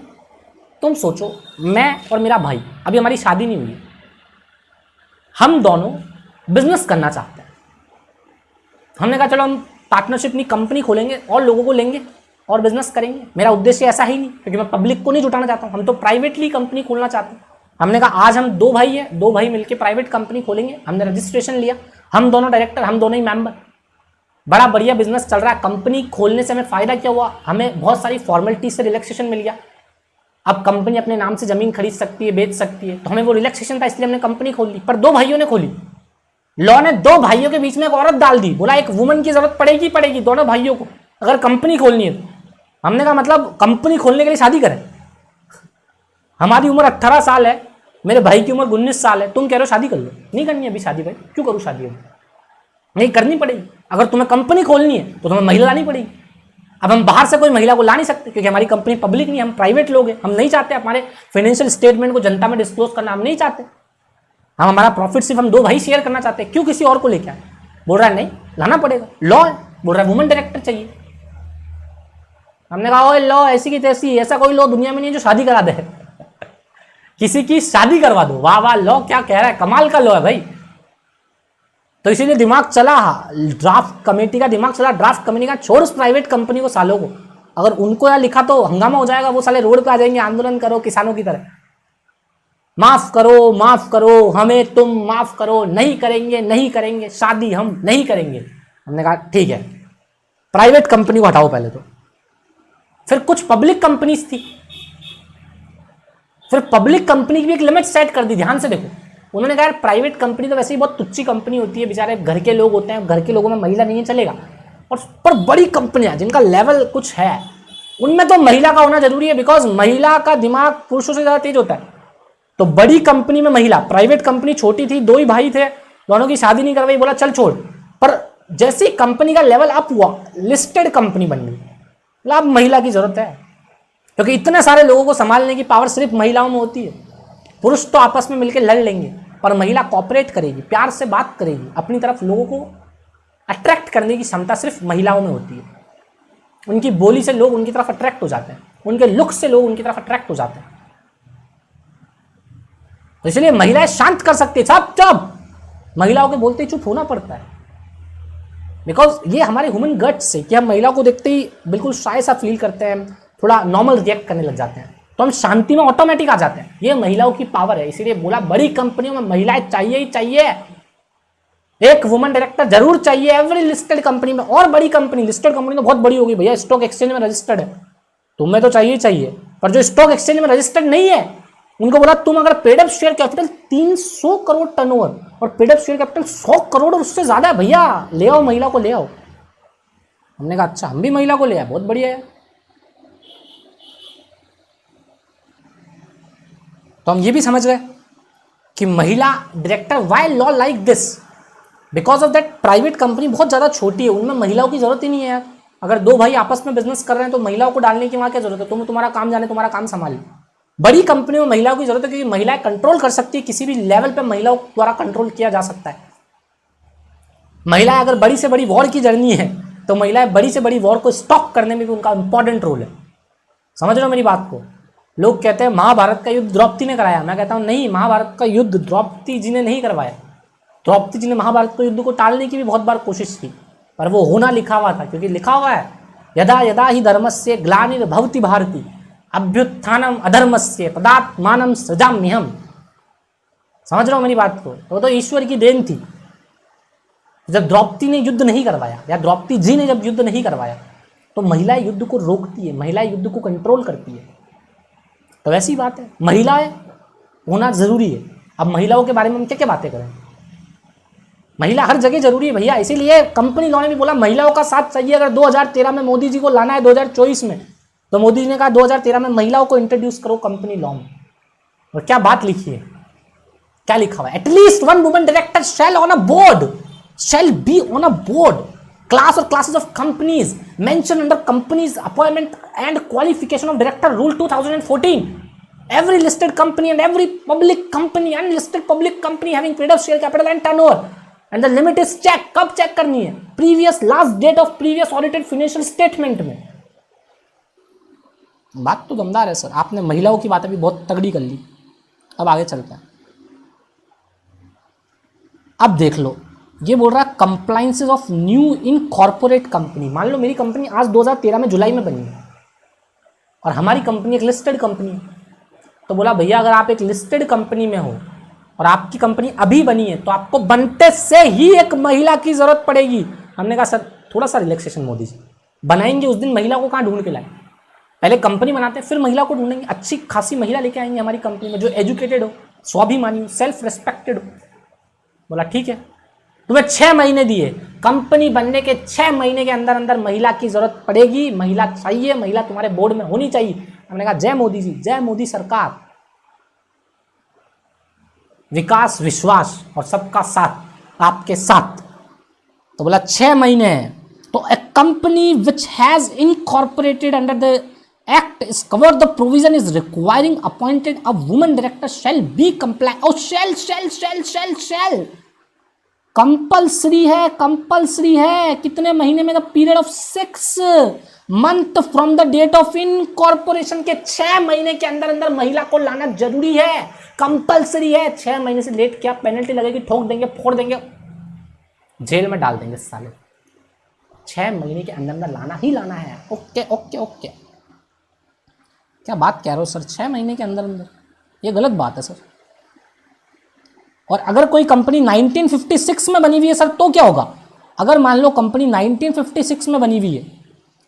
तुम सोचो, मैं और मेरा भाई, अभी हमारी शादी नहीं हुई है, हम दोनों बिजनेस करना चाहते हैं। हमने कहा चलो हम पार्टनरशिप में कंपनी खोलेंगे और लोगों को लेंगे और बिजनेस करेंगे। मेरा उद्देश्य ऐसा ही नहीं, क्योंकि मैं पब्लिक को नहीं जुटाना चाहता हूं, हम तो प्राइवेटली कंपनी खोलना चाहते हैं। हमने कहा आज हम 2 भाई हैं, 2 भाई मिलकर प्राइवेट कंपनी खोलेंगे। हमने रजिस्ट्रेशन लिया, हम दोनों डायरेक्टर, हम दोनों ही मेंबर, बड़ा बढ़िया बिजनेस चल रहा है। कंपनी खोलने से हमें फायदा क्या हुआ, हमें बहुत सारी फॉर्मेलिटी से रिलैक्सेशन मिल गया। अब कंपनी अपने नाम से जमीन खरीद सकती है, बेच सकती है, तो हमें वो रिलैक्सेशन था, इसलिए हमने कंपनी खोल ली। पर 2 भाइयों ने खोली, लॉ ने दो भाइयों के बीच में एक औरत डाल दी, बोला एक वुमन की जरूरत पड़ेगी पड़ेगी दोनों भाइयों को, अगर कंपनी खोलनी है तो। हमने कहा मतलब कंपनी खोलने के लिए शादी करें? हमारी उम्र 18 साल है, मेरे भाई की उम्र 19 साल है, तुम कह रहे हो शादी कर लो? नहीं करनी अभी शादी भाई, क्यों करूँ शादी अभी? नहीं करनी पड़ेगी। अगर तुम्हें कंपनी खोलनी है तो तुम्हें महिला लानी पड़ेगी। अब हम बाहर से कोई महिला को ला नहीं सकते क्योंकि हमारी कंपनी पब्लिक नहीं, हम प्राइवेट लोग हैं, हम नहीं चाहते हमारे फाइनेंशियल स्टेटमेंट को जनता में डिस्क्लोज करना, हम नहीं चाहते। हम हमारा प्रॉफिट सिर्फ हम दो भाई शेयर करना चाहते हैं, क्यों किसी और को लेके आए? बोल रहा है नहीं लाना पड़ेगा, लॉ बोल रहा है वुमन डायरेक्टर चाहिए। हमने कहा ओए लॉ ऐसी की तैसी, ऐसा कोई लॉ दुनिया में नहीं है जो शादी करा दे किसी की शादी करवा दो। वाह वाह, लॉ क्या कह रहा है, कमाल का लॉ है भाई। तो इसीलिए दिमाग चला, ड्राफ्ट कमेटी का दिमाग चला, ड्राफ्ट कमेटी का छोड़ उस प्राइवेट कंपनी को सालों को, अगर उनको यहाँ लिखा तो हंगामा हो जाएगा, वो साले रोड पे आ जाएंगे, आंदोलन करो किसानों की तरह, माफ करो हमें, तुम माफ करो, नहीं करेंगे नहीं करेंगे शादी, हम नहीं करेंगे। हमने कहा ठीक है, प्राइवेट कंपनी को हटाओ पहले तो। फिर कुछ पब्लिक कंपनीज थी, फिर पब्लिक कंपनी की भी एक लिमिट सेट कर दी, ध्यान से देखो। उन्होंने कहा प्राइवेट कंपनी तो वैसे ही बहुत तुच्छी कंपनी होती है, बेचारे घर के लोग होते हैं, घर के लोगों में महिला नहीं है चलेगा, और पर बड़ी कंपनियां जिनका लेवल कुछ है उनमें तो महिला का होना जरूरी है, बिकॉज महिला का दिमाग पुरुषों से ज्यादा तेज होता है। तो बड़ी कंपनी में महिला, प्राइवेट कंपनी छोटी थी, दो ही भाई थे, दोनों की शादी नहीं करवाई, बोला चल छोड़। पर जैसे कंपनी का लेवल अप हुआ, लिस्टेड कंपनी बन गई, अब महिला की जरूरत है, क्योंकि इतने सारे लोगों को संभालने की पावर सिर्फ महिलाओं में होती है। पुरुष तो आपस में मिलकर लड़ लेंगे, पर महिला कॉपरेट करेगी, प्यार से बात करेगी, अपनी तरफ लोगों को अट्रैक्ट करने की क्षमता सिर्फ महिलाओं में होती है। उनकी बोली से लोग उनकी तरफ अट्रैक्ट हो जाते हैं, उनके लुक से लोग उनकी तरफ अट्रैक्ट हो जाते हैं। तो इसलिए महिलाएं शांत कर सकती है, सब चुप, महिलाओं के बोलते ही चुप होना पड़ता है, बिकॉज ये हमारे ह्यूमन गट्स से कि हम महिला को देखते ही बिल्कुल शाय सा फील करते हैं, थोड़ा नॉर्मल रिएक्ट करने लग जाते हैं, तो हम शांति में ऑटोमेटिक आ जाते हैं। ये महिलाओं की पावर है, इसीलिए बोला बड़ी कंपनियों में महिलाएं चाहिए ही चाहिए, एक वुमन डायरेक्टर जरूर चाहिए एवरी लिस्टेड कंपनी में। और बड़ी कंपनी, लिस्टेड कंपनी तो बहुत बड़ी होगी भैया, स्टॉक एक्सचेंज में रजिस्टर्ड है, तुम्हें तो चाहिए चाहिए, पर जो स्टॉक एक्सचेंज में रजिस्टर्ड नहीं है उनको बोला तुम अगर paid up share capital 300 crore turnover और paid up share capital 100 crore और उससे ज्यादा है भैया, ले आओ महिला को ले आओ। हमने कहा अच्छा हम भी महिला को ले आए, बहुत बढ़िया है। तो हम ये भी समझ गए कि महिला director, why law like this, because of that private company बहुत ज़्यादा छोटी है, उनमें महिलाओं की जरूरत ही नहीं है यार। अगर दो भाई आपस में बिजनेस कर रहे हैं तो महिलाओं को डालने की वहाँ क्या जरूरत है, तुम तुम्हारा काम जाने, तुम्हारा काम संभाले। बड़ी कंपनी में महिलाओं की जरूरत है क्योंकि महिलाएं कंट्रोल कर सकती है, किसी भी लेवल पे महिलाओं द्वारा कंट्रोल किया जा सकता है। महिलाएं अगर बड़ी से बड़ी वॉर की जर्नी है तो महिलाएं बड़ी से बड़ी वॉर को स्टॉप करने में भी उनका इंपॉर्टेंट रोल है। समझ रहे हो मेरी बात को? लोग कहते हैं महाभारत का युद्ध द्रौपदी ने कराया, मैं कहता हूं नहीं, महाभारत का युद्ध द्रौपदी जी ने नहीं करवाया। द्रौपदी जी ने महाभारत के युद्ध को टालने की भी बहुत बार कोशिश की, पर वो होना लिखा हुआ था, क्योंकि लिखा हुआ है यदा यदा ही धर्मस्य ग्लानिर्भवति भारती अभ्युत्थानम अधर्मस्य तदात्मानं सृजाम्यहम्। समझ रहे हो मेरी बात को? तो वो तो ईश्वर की देन थी। जब द्रौपदी ने युद्ध नहीं करवाया या द्रौपदी जी ने जब युद्ध नहीं करवाया तो महिलाएं युद्ध को रोकती है, महिलाएं युद्ध को कंट्रोल करती है। तो वैसी बात है, महिलाएं होना जरूरी है। अब महिलाओं के बारे में हम क्या क्या बातें करें, महिला हर जगह जरूरी है भैया। इसीलिए कंपनी लॉ ने भी बोला महिलाओं का साथ चाहिए। अगर 2013 में मोदी जी को लाना है 2024 में, तो मोदी जी ने कहा 2013 में महिलाओं को इंट्रोड्यूस करो कंपनी लॉ में। और क्या बात लिखी है, क्या लिखा हुआ है? At least one woman director shall on a board, shall be on a board, class or classes of companies mentioned under companies appointment and qualification of director rule 2014. Every listed company and every public company and listed public company having paid up share capital and turnover, and the limit is check. कब check करनी है? previous last date of previous audited financial statement में। बात तो दमदार है sir, आपने महिलाओं की बातें भी बहुत तगड़ी कर ली। अब आगे चलते हैं। अब देख लो, ये बोल रहा है compliances of new in corporate company. मान लो मेरी कंपनी आज 2013 में जुलाई में बनी है और हमारी कंपनी एक लिस्टेड कंपनी है, तो बोला भैया अगर आप एक लिस्टेड कंपनी में हो और आपकी कंपनी अभी बनी है तो आपको बनते से ही एक महिला की जरूरत पड़ेगी। हमने कहा सर थोड़ा सा रिलैक्सेशन मोदी जी, बनाएंगे उस दिन महिला को कहाँ ढूंढ के लाए, पहले कंपनी बनाते हैं फिर महिला को ढूंढेंगे। अच्छी खासी महिला लेके आएंगे हमारी कंपनी में जो एजुकेटेड हो, स्वाभिमानी हो, सेल्फ रेस्पेक्टेड हो। बोला ठीक है। तुम्हें 6 महीने दिए, कंपनी बनने के 6 महीने के अंदर अंदर महिला की जरूरत पड़ेगी, महिला चाहिए, महिला तुम्हारे बोर्ड में होनी चाहिए। हमने कहा जय मोदी जी, जय मोदी सरकार, विकास विश्वास और सबका साथ आपके साथ। तो बोला 6 महीने हैं। तो a company which has incorporated under the act is cover the provision is requiring appointed a woman director shall be compliant. Oh shall compulsory है, कंपल्सरी है। कितने महीने में? The period of 6 month from the date of incorporation के 6 महीने के अंदर अंदर महिला को लाना जरूरी है, कंपल्सरी है। 6 महीने से लेट क्या पेनल्टी लगेगी? ठोक देंगे, फोड़ देंगे, जेल में डाल देंगे साले। 6 महीने के अंदर अंदर लाना ही लाना है। ओके ओके ओके, क्या बात कह रहे हो सर? 6 महीने के अंदर अंदर, ये गलत बात है सर। और अगर कोई कंपनी 1956 में बनी हुई है सर, तो क्या होगा? अगर मान लो कंपनी 1956 में बनी हुई है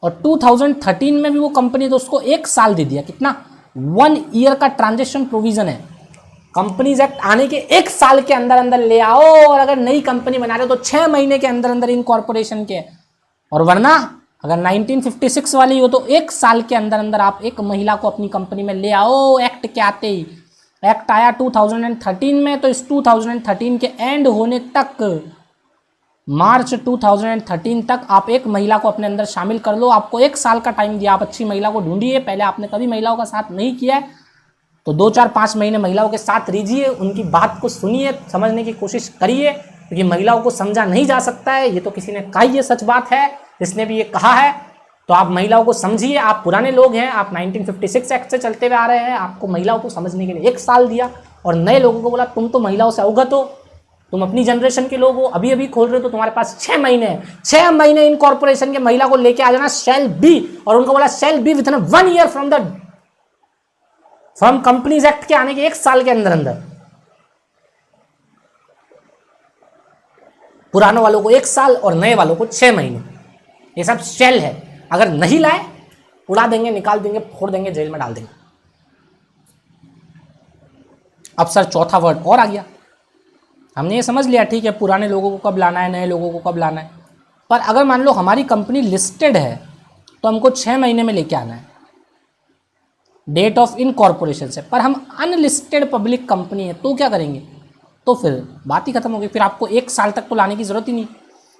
और 2013 में भी वो कंपनी, तो उसको 1 साल दे दिया। कितना? 1 ईयर का ट्रांजेक्शन प्रोविजन है। कंपनीज एक्ट आने के 1 साल के अंदर अंदर ले आओ, और अगर नई कंपनी बना रहे हो तो 6 महीने के अंदर अंदर इनकॉर्पोरेशन के। और वरना अगर 1956 वाली हो तो 1 साल के अंदर अंदर आप एक महिला को अपनी कंपनी में ले आओ। एक्ट के आते ही, एक्ट आया 2013 में, तो इस 2013 के एंड होने तक, मार्च 2013 तक आप एक महिला को अपने अंदर शामिल कर लो। आपको 1 साल का टाइम दिया, आप अच्छी महिला को ढूंढिए। पहले आपने कभी महिलाओं का साथ नहीं किया है तो 2-4-5 महीने महिलाओं के साथ रहिए, उनकी बात को सुनिए, समझने की कोशिश करिए, क्योंकि महिलाओं को समझा नहीं जा सकता है। ये तो किसी ने कहा, ये सच बात है, जिसने भी ये कहा है। तो आप महिलाओं को समझिए। आप पुराने लोग हैं, आप 1956 एक्ट से चलते हुए आ रहे हैं, आपको महिलाओं को समझने के लिए 1 साल दिया, और नए लोगों को बोला तुम तो महिलाओं से अवगत हो, तुम अपनी जनरेशन के लोग हो, अभी अभी खोल रहे हो, तो तुम्हारे पास 6 महीने हैं। 6 महीने इनकॉर्पोरेशन के महिला को लेके आ जाना, शैल बी। और उनको बोला shall be with in 1 year from companies act के आने के 1 साल के अंदर अंदर। पुरानों वालों को 1 साल और नए वालों को 6 महीने। ये सब शैल है। अगर नहीं लाए, उड़ा देंगे, निकाल देंगे, फोड़ देंगे, जेल में डाल देंगे। अब सर चौथा वर्ड और आ गया। हमने ये समझ लिया, ठीक है, पुराने लोगों को कब लाना है, नए लोगों को कब लाना है। पर अगर मान लो हमारी कंपनी लिस्टेड है तो हमको 6 महीने में लेके आना है डेट ऑफ इनकॉर्पोरेशन से। पर हम अनलिस्टेड पब्लिक कंपनी है, तो क्या करेंगे? तो फिर बात ही खत्म होगी। फिर आपको 1 साल तक तो लाने की जरूरत ही नहीं,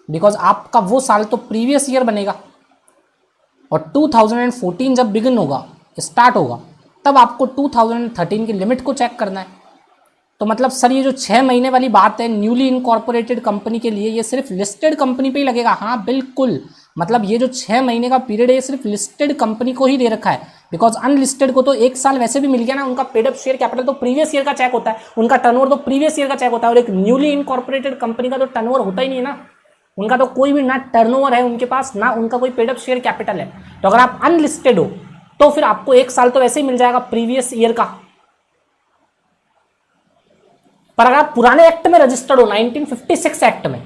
बिकॉज आपका वो साल तो प्रीवियस ईयर बनेगा। और 2014 जब बिगिन होगा, स्टार्ट होगा, तब आपको 2013 की लिमिट को चेक करना है। तो मतलब सर ये जो 6 महीने वाली बात है न्यूली इनकॉर्पोरेटेड कंपनी के लिए, ये सिर्फ लिस्टेड कंपनी पे ही लगेगा? हाँ बिल्कुल। मतलब ये जो 6 महीने का पीरियड है, ये सिर्फ लिस्टेड कंपनी को ही दे रखा है, बिकॉज अनलिस्टेड को तो 1 साल वैसे भी मिल गया ना। उनका पेड अप शेयर कैपिटल तो प्रीवियस ईयर का चेक होता है, उनका टर्नओवर तो प्रीवियस ईयर का चेक होता है। और एक न्यूली इनकॉर्पोरेटेड कंपनी का तो टर्नओवर होता ही नहीं है ना, उनका तो कोई भी ना टर्नओवर है उनके पास, ना उनका कोई पेड अप शेयर कैपिटल है। तो अगर आप अनलिस्टेड हो तो फिर आपको 1 साल तो वैसे ही मिल जाएगा प्रीवियस ईयर का। पर अगर आप पुराने एक्ट में रजिस्टर्ड हो, 1956 एक्ट में,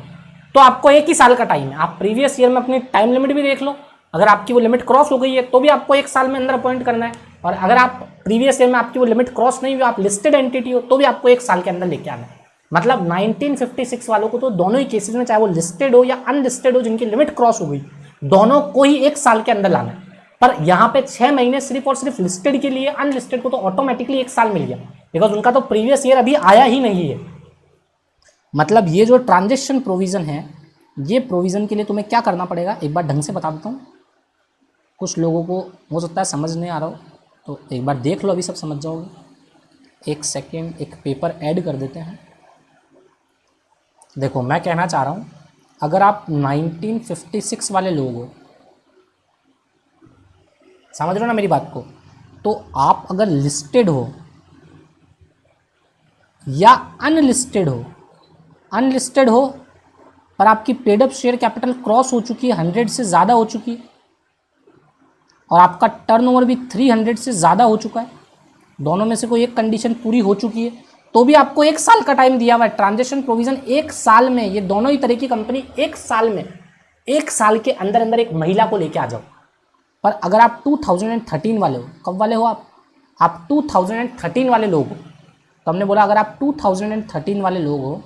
तो आपको 1 ही साल का टाइम है। आप प्रीवियस ईयर में अपनी टाइम लिमिट भी देख लो, अगर आपकी वो लिमिट क्रॉस हो गई है तो भी आपको 1 साल में अंदर अपॉइंट करना है। और अगर आप प्रीवियस ईयर में आपकी वो लिमिट क्रॉस नहीं हुई, आप लिस्टेड एंटिटी हो, तो भी आपको 1 साल के अंदर लेके आना है। मतलब 1956 वालों को तो दोनों ही केसेस में, चाहे वो लिस्टेड हो या अनलिस्टेड हो, जिनकी लिमिट क्रॉस हो गई, दोनों को ही 1 साल के अंदर लाना है। पर यहाँ पे 6 महीने सिर्फ और सिर्फ लिस्टेड के लिए, अनलिस्टेड को तो ऑटोमेटिकली 1 साल मिल गया, बिकॉज उनका तो प्रीवियस ईयर अभी आया ही नहीं है। मतलब ये जो ट्रांजेक्शन प्रोविजन है, ये प्रोविजन के लिए तुम्हें क्या करना पड़ेगा, एक बार ढंग से बता देता हूँ। कुछ लोगों को हो सकता है समझ नहीं आ रहा हो, तो एक बार देख लो, अभी सब समझ जाओगे। 1 सेकेंड, एक पेपर ऐड कर देते हैं। देखो मैं कहना चाह रहा हूँ, अगर आप 1956 वाले लोग हो, समझ रहे हो ना मेरी बात को, तो आप अगर लिस्टेड हो या अनलिस्टेड हो पर आपकी paid up share capital cross हो चुकी है, 100 से ज़्यादा हो चुकी है, और आपका टर्नओवर भी 300 से ज़्यादा हो चुका है, दोनों में से कोई एक कंडीशन पूरी हो चुकी है, तो भी आपको 1 साल का टाइम दिया हुआ है। ट्रांजेक्शन प्रोविजन 1 साल में, ये दोनों ही तरह की कंपनी 1 साल में, 1 साल के अंदर अंदर एक महिला को लेके आ जाओ। पर अगर आप 2013 वाले हो, कब वाले हो आप 2013 वाले लोग हो, तो हमने बोला अगर आप 2013 वाले लोग हो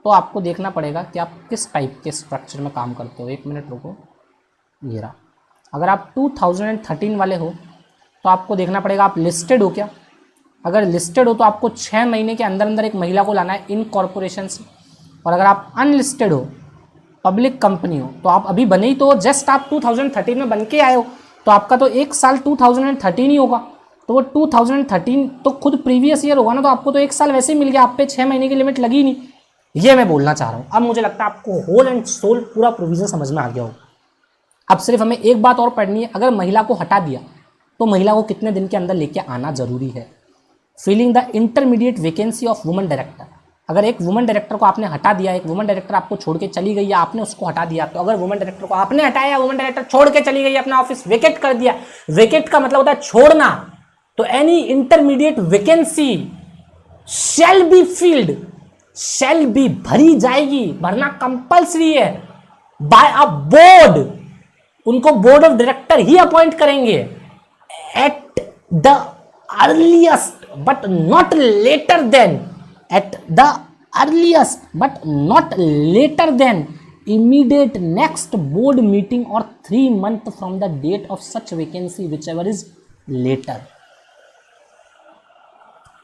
तो आपको देखना पड़ेगा कि आप किस टाइप के स्ट्रक्चर में काम करते हो। 1 मिनट रुको, ये रहा। अगर आप 2013 वाले हो तो आपको देखना पड़ेगा आप लिस्टेड हो क्या। अगर लिस्टेड हो तो आपको 6 महीने के अंदर अंदर एक महिला को लाना है इन कॉरपोरेशन से। और अगर आप अनलिस्टेड हो, पब्लिक कंपनी हो, तो आप अभी बने ही तो जस्ट आप 2013 में बन के आए हो, तो आपका तो 1 साल 2013 ही होगा। तो वो 2013 तो खुद प्रीवियस ईयर होगा ना, तो आपको तो 1 साल वैसे ही मिल गया, आप पे 6 महीने की लिमिट लगी नहीं। ये मैं बोलना चाह रहा हूँ। अब मुझे लगता है आपको होल एंड सोल पूरा प्रोविजन समझ में आ गया होगा। अब सिर्फ हमें एक बात और पढ़नी है, अगर महिला को हटा दिया तो महिला को कितने दिन के अंदर लेके आना जरूरी है। Filling the intermediate vacancy of women director. अगर एक वुमेन डायरेक्टर को आपने हटा दिया, एक वुमेन डायरेक्टर आपको छोड़ के चली गई या आपने उसको हटा दिया, तो अगर वुमेन डायरेक्टर को आपने हटाया, वुमेन डायरेक्टर छोड़ के चली गई, अपना ऑफिस वेकेट कर दिया, वेकेट का मतलब होता है छोड़ना, तो any intermediate vacancy shall be filled, shall be भरी जाएगी, भरना कंपल्सरी है बाय अ बोर्ड। उनको बोर्ड ऑफ डायरेक्टर ही अपॉइंट करेंगे at the earliest but not later than, at the earliest but not later than immediate next board meeting or 3 months from the date of such vacancy whichever is later।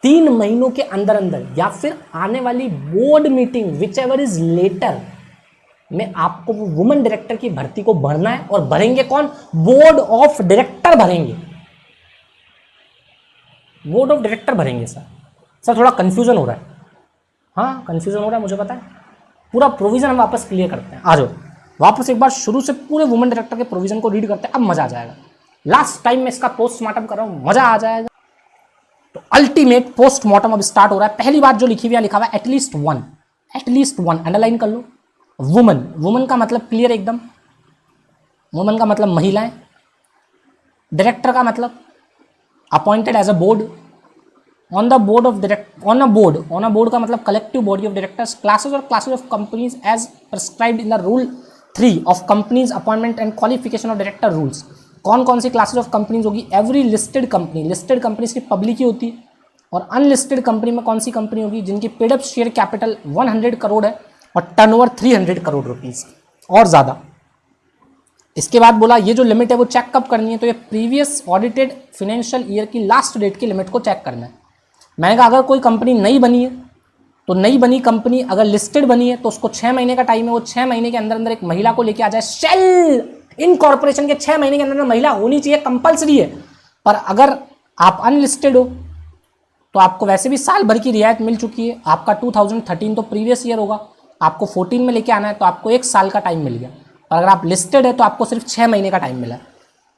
3 महीनों के अंदर अंदर या फिर आने वाली board meeting whichever is later में आपको वो वुमेन डायरेक्टर की भर्ती को भरना है। और भरेंगे कौन? बोर्ड ऑफ डायरेक्टर भरेंगे, बोर्ड ऑफ डायरेक्टर भरेंगे। सर थोड़ा कंफ्यूजन हो रहा है। हाँ कंफ्यूजन हो रहा है, मुझे पता है। पूरा प्रोविजन हम वापस क्लियर करते हैं। आ जाओ वापस एक बार शुरू से पूरे वुमेन डायरेक्टर के प्रोविजन को रीड करते हैं, अब मजा आ जाएगा। लास्ट टाइम में इसका पोस्टमार्टम कर रहा हूं, मजा आ जाएगा। तो अल्टीमेट पोस्टमार्टम अब स्टार्ट हो रहा है। पहली बात जो लिखी हुई है, लिखा हुआ है एटलीस्ट वन, अंडरलाइन कर लो। वुमन, वुमन का मतलब क्लियर एकदम, वुमन का मतलब महिलाएं। डायरेक्टर का मतलब appointed as a board, on the board of director, on a board का मतलब collective body of directors, classes of companies as prescribed in the rule 3 of companies appointment and qualification of director rules. कौन कौन सी classes of companies होगी? Every listed company, listed company सिर्फ public ही होती है। और अनलिस्टेड कंपनी में कौन सी कंपनी होगी? जिनकी paid up share capital 100 crore है और टर्नओवर 300 करोड़ रुपीस और ज़्यादा। इसके बाद बोला ये जो लिमिट है वो चेक कब करनी है? तो ये प्रीवियस ऑडिटेड फाइनेंशियल ईयर की लास्ट डेट की लिमिट को चेक करना है। मैंने कहा अगर कोई कंपनी नई बनी है तो नई बनी कंपनी अगर लिस्टेड बनी है तो उसको 6 महीने का टाइम है, वो 6 महीने के अंदर अंदर एक महिला को लेके आ जाए। शेल इन कॉर्पोरेशन के 6 महीने के अंदर महिला होनी चाहिए, कंपलसरी है। पर अगर आप अनलिस्टेड हो तो आपको वैसे भी साल भर की रियायत मिल चुकी है। आपका 2013 तो प्रीवियस ईयर होगा, आपको 14 में लेके आना है तो आपको 1 साल का टाइम मिल गया। और अगर आप लिस्टेड है तो आपको सिर्फ 6 महीने का टाइम मिला है।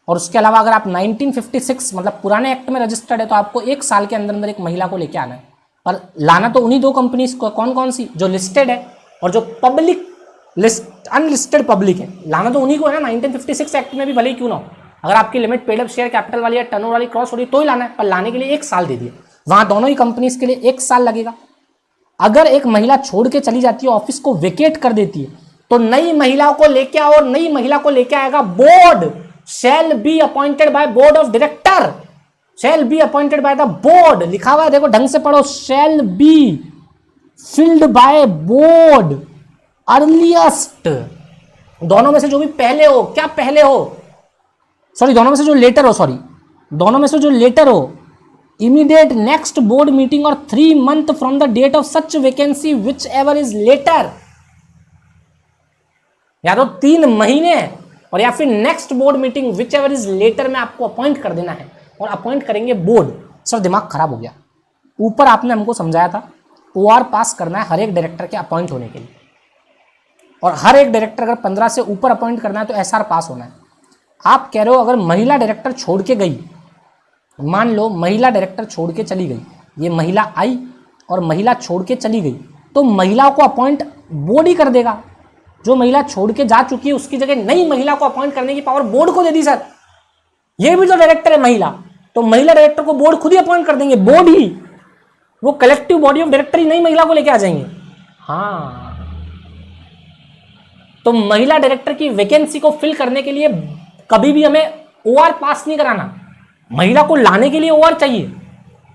और उसके अलावा अगर आप 1956 मतलब पुराने एक्ट में रजिस्टर्ड है तो आपको 1 साल के अंदर अंदर एक महिला को लेके आना है। पर लाना तो उन्हीं 2 कंपनीज को, कौन कौन सी? जो लिस्टेड है और जो पब्लिक लिस्ट अनलिस्टेड पब्लिक है, लाना तो उन्हीं को है ना। 1956 एक्ट में भी भले ही क्यों ना हो, अगर आपकी limit paid up share capital वाली या टर्नओवर वाली क्रॉस हो रही तो ही लाना है। पर लाने के लिए 1 साल दे दिए, वहां दोनों ही कंपनीज के लिए 1 साल लगेगा। अगर एक महिला छोड़ के चली जाती है, ऑफिस को वेकेट कर देती है, तो नई महिला को लेके आओ, और नई महिला को लेके आएगा board. Shall be appointed by board of director, shall be appointed by the board लिखा हुआ है, देखो ढंग से पढ़ो। Shall be filled by board earliest, दोनों में से जो भी पहले हो, क्या पहले हो, सॉरी दोनों में से जो लेटर हो, सॉरी दोनों में से जो लेटर हो, इमीडिएट नेक्स्ट बोर्ड मीटिंग और 3 months from the date of such vacancy whichever is later. या तो 3 महीने और या फिर next board meeting whichever is later में आपको अपॉइंट कर देना है। और अपॉइंट करेंगे बोर्ड। सर दिमाग खराब हो गया, ऊपर आपने हमको समझाया था OR पास करना है हर एक डायरेक्टर के अपॉइंट होने के लिए, और हर एक डायरेक्टर अगर 15 से ऊपर अपॉइंट करना है तो SR पास होना है। आप कह रहे हो अगर महिला डायरेक्टर छोड़ के गई, मान लो महिला डायरेक्टर छोड़ के चली गई, ये महिला आई और महिला छोड़ के चली गई, तो महिला को अपॉइंट बोर्ड ही कर देगा। जो महिला छोड़ के जा चुकी है उसकी जगह नई महिला को अपॉइंट करने की पावर बोर्ड को दे दी। सर ये भी तो डायरेक्टर है महिला, तो महिला डायरेक्टर को बोर्ड खुद ही अपॉइंट कर देंगे, बोर्ड ही, वो कलेक्टिव बॉडी ऑफ डायरेक्टर ही नई महिला को लेके आ जाएंगे। हाँ, तो महिला डायरेक्टर की वैकेंसी को फिल करने के लिए कभी भी हमें OR पास नहीं कराना, महिला को लाने के लिए OR चाहिए।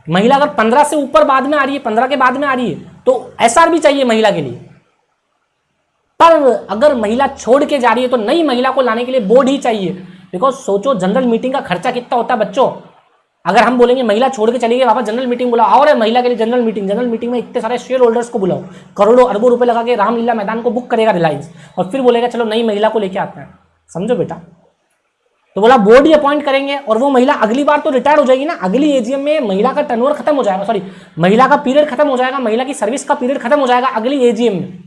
महिला अगर 15 से ऊपर बाद में आ रही है, 15 के बाद में आ रही है, तो SR भी चाहिए महिला के लिए। पर अगर महिला छोड़ के जा रही है तो नई महिला को लाने के लिए बोर्ड ही चाहिए। बिकॉज सोचो जनरल मीटिंग का खर्चा कितना होता है बच्चों। अगर हम बोलेंगे महिला छोड़ के चली गई, वापस जनरल मीटिंग बुलाओ, और महिला के लिए जनरल मीटिंग में इतने सारे शेयर होल्डर्स को बुलाओ, करोड़ों अरबों रुपए लगा के रामलीला मैदान को बुक करेगा रिलायंस, और फिर बोलेगा चलो नई महिला को लेके आते हैं। समझो बेटा, तो बोला बोर्ड ही अपॉइंट करेंगे, और वो महिला अगली बार तो रिटायर हो जाएगी ना, अगली एजीएम में महिला का टर्नओवर खत्म हो जाएगा, सॉरी महिला का पीरियड खत्म हो जाएगा, महिला की सर्विस का पीरियड खत्म हो जाएगा अगली एजीएम में।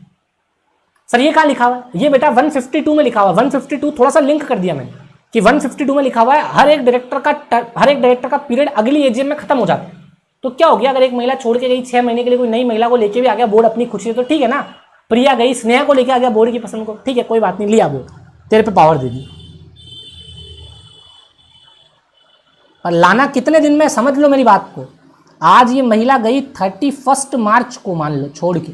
सर ये कहाँ लिखा हुआ है? ये बेटा 152 में लिखा हुआ है। 152 थोड़ा सा लिंक कर दिया मैंने कि 152 में लिखा हुआ है हर एक डायरेक्टर का पीरियड अगली एजीएम में खत्म हो जाता है। तो क्या हो गया, अगर एक महिला छोड़ के गई 6 महीने के लिए, कोई नई महिला को लेके भी आ गया बोर्ड अपनी खुशी से, तो ठीक है ना। प्रिया गई, स्नेहा को लेके आ गया बोर्ड की पसंद को, ठीक है कोई बात नहीं, लिया बोर्ड, तेरे पे पावर दे दी। और लाना कितने दिन में, समझ लो मेरी बात को। आज ये महिला गई 31 मार्च को, मान लो छोड़ के,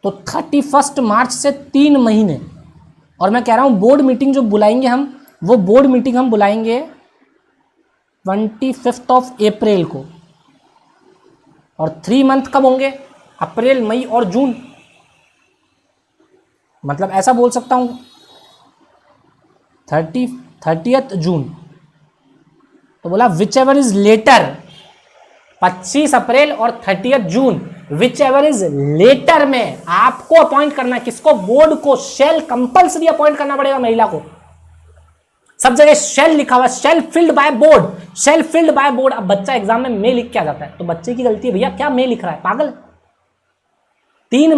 तो 31 मार्च से 3 महीने। और मैं कह रहा हूं बोर्ड मीटिंग जो बुलाएंगे हम, वो बोर्ड मीटिंग हम बुलाएंगे 25 अप्रैल को। और 3 मंथ कब होंगे? अप्रैल, मई और जून। मतलब ऐसा बोल सकता हूं 30th जून। तो बोला whichever is later, 25 April और 30th June, whichever is later में आपको अपॉइंट करना है। किसको? बोर्ड को। शेल कंपल्सरी अपॉइंट करना पड़ेगा महिला को। सब जगह शेल लिखा हुआ, shall filled by board, shall filled by board. अब बच्चा एग्जाम में मे लिख के आ जाता है, तो बच्चे की गलती है, भैया क्या मे लिख रहा है, पागल। 3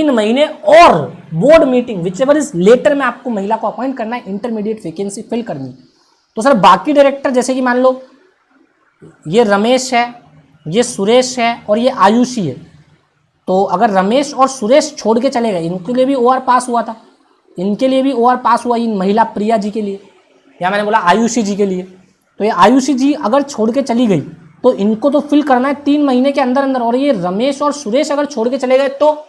महीने और board meeting, whichever is later में आपको महिला को अपॉइंट करना है, इंटरमीडिएट वैकेंसी फिल करनी। तो सर बाकी डायरेक्टर, जैसे कि मान लो ये रमेश है, ये सुरेश है और ये आयुषी है, तो अगर रमेश और सुरेश छोड़ के चले गए, इनके लिए भी ओआर पास हुआ था, इनके लिए भी ओआर पास हुआ, इन महिला प्रिया जी के लिए, या मैंने बोला आयुषी जी के लिए। तो ये आयुषी जी अगर छोड़ के चली गई तो इनको तो फिल करना है 3 महीने के अंदर अंदर। और ये रमेश और सुरेश अगर छोड़ के चले गए तो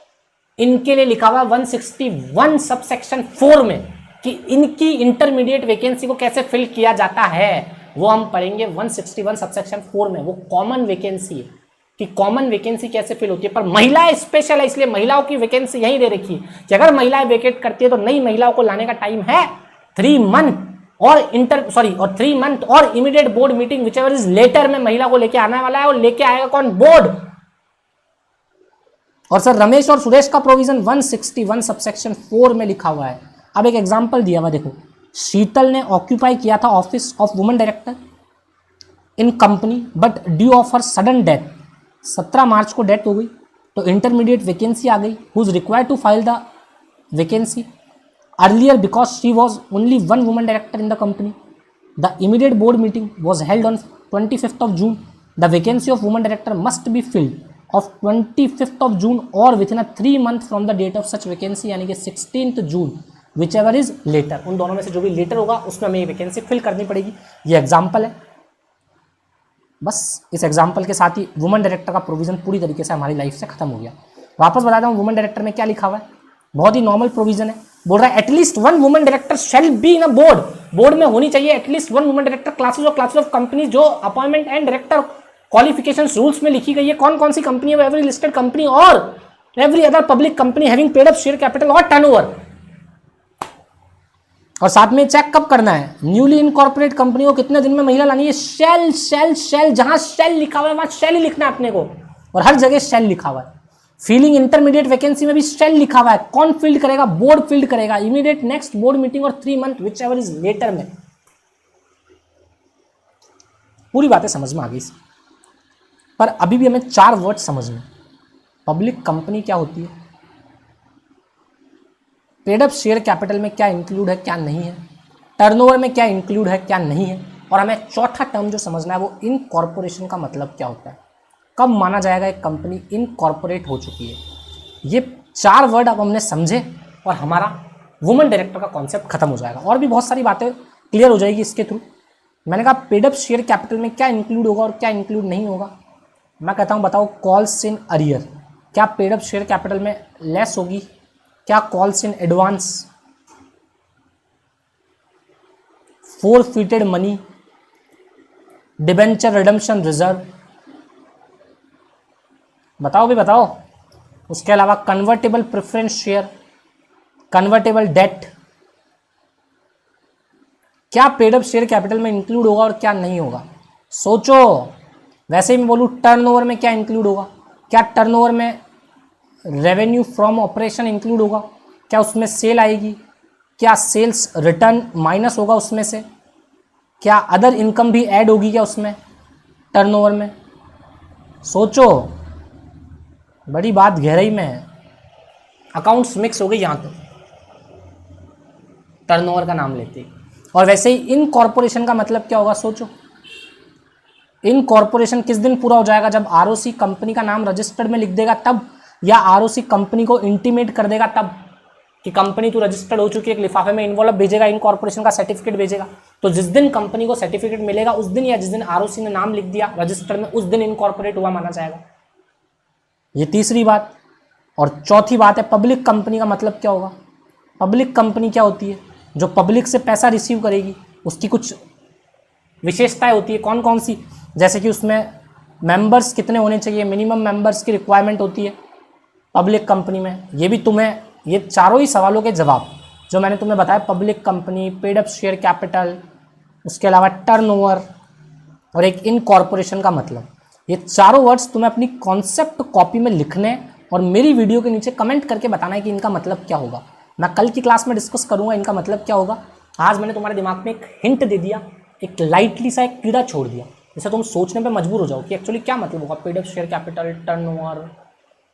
इनके लिए लिखा हुआ 161 सबसेक्शन 4 में कि इनकी इंटरमीडिएट वैकेंसी को कैसे फिल किया जाता है, वो हम पढ़ेंगे 161 सबसेक्शन 4 में। वो कॉमन वैकेंसी है कि कॉमन वैकेंसी कैसे फिल होती है। पर महिला स्पेशल है, इसलिए महिलाओं की वैकेंसी यहीं दे रखी है कि अगर महिलाएं वेकेट करती है तो नई महिलाओं को लाने का टाइम है 3 मंथ और 3 मंथ और immediate board meeting whichever is later में महिला को लेके आने वाला है। और लेके आएगा कौन? बोर्ड। और सर रमेश और सुरेश का प्रोविजन 161 सबसेक्शन 4 में लिखा हुआ है। अब एक एग्जांपल दिया हुआ देखो, शीतल ने ऑक्यूपाई किया था office of women director in company, but due of her sudden death, 17 March को डेथ हो गई, तो इंटरमीडिएट वैकेंसी आ गई, who is required to file the vacancy earlier because she was only 1 women director in the company. The immediate board meeting was held on 25th June. The vacancy of women director must be filled of 25th June और within 3 month from the date of such vacancy, यानी कि 16th June, whichever is later. उन दोनों में से जो भी letter होगा उसमें हमें ये वैकेंसी फिल करनी पड़ेगी। ये एग्जाम्पल है। बस इस एग्जाम्पल के साथ ही वुमेन डायरेक्टर का प्रोविजन पूरी तरीके से हमारी लाइफ से खत्म हो गया। वापस बताता हूँ वुमेन डायरेक्टर में क्या लिखा हुआ है, बहुत ही नॉर्मल प्रोविजन है। बोल रहा है at least 1 women director shall be in a board, board में होनी चाहिए at least 1 women director. Classes of company जो appointment and director qualifications rules में लिखी गई है, कौन कौन सी कंपनी है, एवरी लिस्टेड कंपनी और every other public company having paid up share capital और टर्नओवर। और साथ में चेक कब करना है, न्यूली इनकॉर्पोरेट कंपनी को कितने दिन में महिला लानी है। शेल शेल शेल, जहां शेल लिखा हुआ है वहां शेल ही लिखना है अपने को, और हर जगह शेल लिखा हुआ है। फीलिंग इंटरमीडिएट वैकेंसी में भी शेल लिखा हुआ है। कौन फील्ड करेगा? बोर्ड फील्ड करेगा। इमीडिएट नेक्स्ट बोर्ड मीटिंग और 3 month whichever is later में। पूरी बातें समझ में आ गई, पर अभी भी हमें 4 वर्ड समझ में। पब्लिक कंपनी क्या होती है, पेड अप शेयर कैपिटल में क्या इंक्लूड है क्या नहीं है, टर्नओवर में क्या इंक्लूड है क्या नहीं है, और हमें चौथा टर्म जो समझना है वो इनकॉर्पोरेशन का मतलब क्या होता है, कब माना जाएगा एक कंपनी इनकॉर्पोरेट हो चुकी है। ये 4 वर्ड अब हमने समझे और हमारा वुमेन डायरेक्टर का कॉन्सेप्ट खत्म हो जाएगा। और भी बहुत सारी बातें क्लियर हो जाएगी इसके थ्रू। मैंने कहा पेड अप शेयर कैपिटल में क्या इंक्लूड होगा और क्या इंक्लूड नहीं होगा। मैं कहता हूँ बताओ, कॉल्स इन अरियर क्या पेड अप शेयर कैपिटल में लेस होगी, क्या calls in advance, forfeited money, debenture redemption reserve, बताओ भी बताओ। उसके अलावा convertible preference share, convertible debt, क्या पेड अप शेयर कैपिटल में इंक्लूड होगा और क्या नहीं होगा, सोचो। वैसे ही मैं बोलूँ टर्नओवर में क्या इंक्लूड होगा, क्या टर्नओवर में रेवेन्यू फ्रॉम ऑपरेशन इंक्लूड होगा, क्या उसमें सेल आएगी, क्या सेल्स रिटर्न माइनस होगा उसमें से, क्या अदर इनकम भी ऐड होगी क्या उसमें टर्नओवर में, सोचो। बड़ी बात गहराई में है, अकाउंट्स मिक्स हो गई यहाँ तो टर्नओवर का नाम लेते ही। और वैसे ही इन कॉर्पोरेशन का मतलब क्या होगा, सोचो। इन कॉर्पोरेशन किस दिन पूरा हो जाएगा, जब आरओसी कंपनी का नाम रजिस्टर्ड में लिख देगा तब, या आरओसी कंपनी को इंटीमेट कर देगा तब कि कंपनी तो रजिस्टर्ड हो चुकी है, एक लिफाफे में इन्वॉल्व भेजेगा, इन कॉर्पोरेशन का सर्टिफिकेट भेजेगा। तो जिस दिन कंपनी को सर्टिफिकेट मिलेगा उस दिन, या जिस दिन आरओसी ने नाम लिख दिया रजिस्टर्ड में, उस दिन इनकॉर्पोरेट हुआ माना जाएगा। ये तीसरी बात। और चौथी बात है पब्लिक कंपनी का मतलब क्या होगा। पब्लिक कंपनी क्या होती है, जो पब्लिक से पैसा रिसीव करेगी, उसकी कुछ विशेषताएं होती है। कौन कौन सी, जैसे कि उसमें मेंबर्स कितने होने चाहिए, मिनिमम मेंबर्स की रिक्वायरमेंट होती है पब्लिक कंपनी में। ये भी तुम्हें, ये चारों ही सवालों के जवाब जो मैंने तुम्हें बताया, public company, paid up share capital, उसके अलावा टर्नओवर और एक इन कॉर्पोरेशन का मतलब, ये चारों वर्ड्स तुम्हें अपनी कॉन्सेप्ट कॉपी में लिखने और मेरी वीडियो के नीचे कमेंट करके बताना है कि इनका मतलब क्या होगा। मैं कल की क्लास में डिस्कस करूंगा इनका मतलब क्या होगा। आज मैंने तुम्हारे दिमाग में एक हिंट दे दिया, एक लाइटली सा एक कीड़ा छोड़ दिया, जैसे तुम सोचने पे मजबूर हो जाओ कि एक्चुअली क्या मतलब होगा paid up share capital, turnover.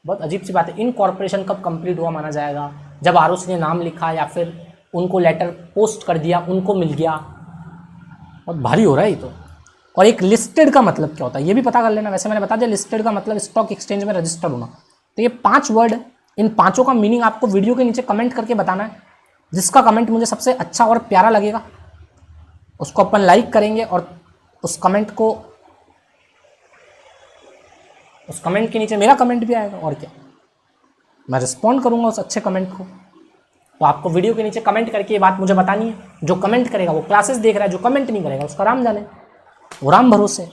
बहुत अजीब सी बात है। इन कॉर्पोरेशन कब कंप्लीट हुआ माना जाएगा, जब आरओसी ने नाम लिखा या फिर उनको लेटर पोस्ट कर दिया, उनको मिल गया। बहुत भारी हो रहा है ये तो। और एक लिस्टेड का मतलब क्या होता है ये भी पता कर लेना। वैसे मैंने बता दिया लिस्टेड का मतलब स्टॉक एक्सचेंज में रजिस्टर्ड होना। तो ये 5 वर्ड, इन पांचों का मीनिंग आपको वीडियो के नीचे कमेंट करके बताना है। जिसका कमेंट मुझे सबसे अच्छा और प्यारा लगेगा उसको अपन लाइक करेंगे और उस कमेंट के नीचे मेरा कमेंट भी आएगा। और क्या, मैं रिस्पॉन्ड करूंगा उस अच्छे कमेंट को। तो आपको वीडियो के नीचे कमेंट करके ये बात मुझे बतानी है। जो कमेंट करेगा वो क्लासेस देख रहा है, जो कमेंट नहीं करेगा उसका राम जाने, वो राम भरोसे।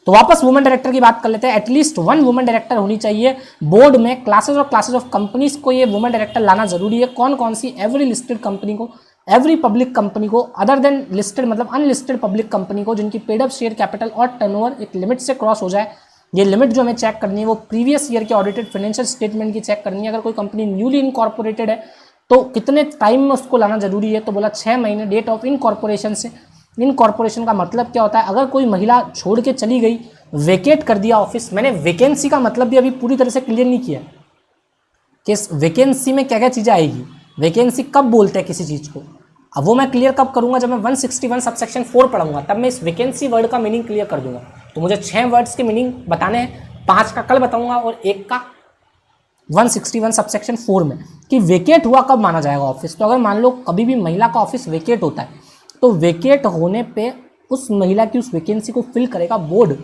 तो वापस वुमेन डायरेक्टर की बात कर लेते हैं। एटलीस्ट 1 वुमेन डायरेक्टर होनी चाहिए बोर्ड में। क्लासेस और क्लासेस ऑफ कंपनीज को ये वुमेन डायरेक्टर लाना जरूरी है। कौन कौन सी, एवरी लिस्टेड कंपनी को, एवरी पब्लिक कंपनी को, अदर देन लिस्टेड मतलब अनलिस्टेड पब्लिक कंपनी को, जिनकी पेड अप शेयर कैपिटल और टर्नओवर एक लिमिट से क्रॉस हो जाए। ये लिमिट जो हमें चेक करनी है वो प्रीवियस ईयर के ऑडिटेड फाइनेंशियल स्टेटमेंट की चेक करनी है। अगर कोई कंपनी न्यूली इनकॉर्पोरेटेड है तो कितने टाइम में उसको लाना जरूरी है, तो बोला 6 महीने डेट ऑफ इनकॉर्पोरेशन से। इनकॉर्पोरेशन का मतलब क्या होता है, अगर कोई महिला छोड़ के चली गई, वेकेट कर दिया ऑफिस। मैंने वैकेंसी का मतलब भी अभी पूरी तरह से क्लियर नहीं किया कि इस वैकेंसी में क्या क्या चीज़ें आएगी। वैकेंसी कब बोलते हैं किसी चीज़ को, अब वो मैं क्लियर कब करूंगा, जब मैं 161 सबसेक्शन 4 पढ़ूंगा, तब मैं इस वैकेंसी वर्ड का मीनिंग क्लियर कर दूंगा। तो मुझे 6 वर्ड्स के मीनिंग बताने हैं, 5 का कल बताऊंगा और 1 का 161 सबसेक्शन 4 में, कि वेकेट हुआ कब माना जाएगा ऑफिस। तो अगर मान लो कभी भी महिला का ऑफिस वेकेट होता है तो वेकेट होने पे उस महिला की उस वैकेंसी को फिल करेगा board,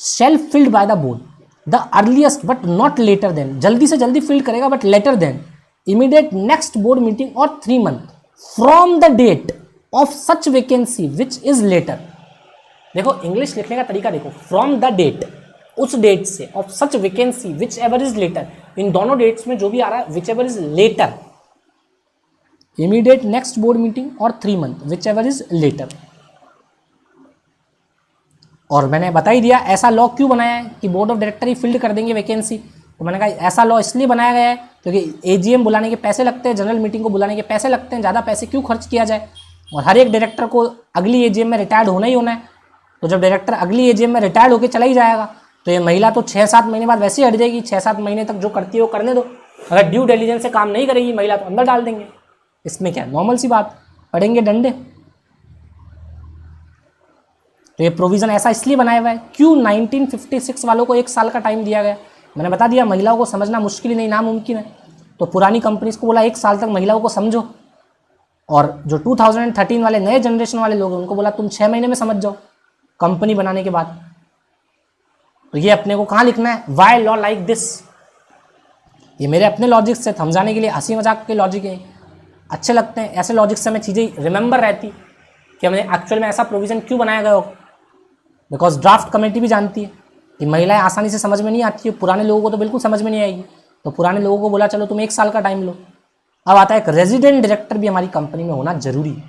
self filled by the board, the earliest but not later than, जल्दी से जल्दी फिल करेगा but later than immediate next board meeting और 3 month from the date of such vacancy which is later. देखो English लिखने का तरीका देखो, फ्रॉम द डेट, उस डेट से, of such vacancy whichever is later, इन दोनों डेट्स में जो भी आ रहा है whichever is later, immediate next board meeting और 3 month whichever is later. और मैंने बता ही दिया ऐसा लॉ क्यों बनाया है कि board of director he field कर देंगे वैकेंसी। तो मैंने कहा ऐसा लॉ इसलिए बनाया गया है क्योंकि एजीएम बुलाने के पैसे लगते हैं, जनरल मीटिंग को बुलाने के पैसे लगते हैं, ज़्यादा पैसे क्यों खर्च किया जाए। और हर एक डायरेक्टर को अगली एजीएम में रिटायर्ड होना ही होना है। तो जब डायरेक्टर अगली एजीएम में रिटायर्ड होकर चला ही जाएगा तो ये महिला तो 6-7 महीने बाद वैसे ही हट जाएगी। 6-7 महीने तक जो करती है वो करने दो। अगर ड्यू डिलीजेंस से काम नहीं करेगी महिला तो अंदर डाल देंगे। इसमें क्या नॉर्मल सी बात, पड़ेंगे डंडे। तो ये प्रोविज़न ऐसा इसलिए बनाया हुआ है। क्यों 1956 वालों को 1 साल का टाइम दिया गया, मैंने बता दिया महिलाओं को समझना मुश्किल ही नहीं नामुमकिन है। तो पुरानी कंपनीज को बोला 1 साल तक महिलाओं को समझो, और जो 2013 वाले नए जनरेशन वाले लोग हैं उनको बोला तुम 6 महीने में समझ जाओ कंपनी बनाने के बाद। तो ये अपने को कहाँ लिखना है, वाई लॉ लाइक दिस। ये मेरे अपने लॉजिक से समझाने के लिए हंसी मजाक के लॉजिक हैं, अच्छे लगते हैं। ऐसे लॉजिक से हमें चीज़ें रिमेंबर रहती कि हमने एक्चुअल में ऐसा प्रोविज़न क्यों बनाया गया हो। बिकॉज ड्राफ्ट कमेटी भी जानती है कि महिलाएं आसानी से समझ में नहीं आती है, पुराने लोगों को तो बिल्कुल समझ में नहीं आएगी। तो पुराने लोगों को बोला चलो तुम 1 साल का टाइम लो। अब आता है एक रेजिडेंट डायरेक्टर भी हमारी कंपनी में होना जरूरी है,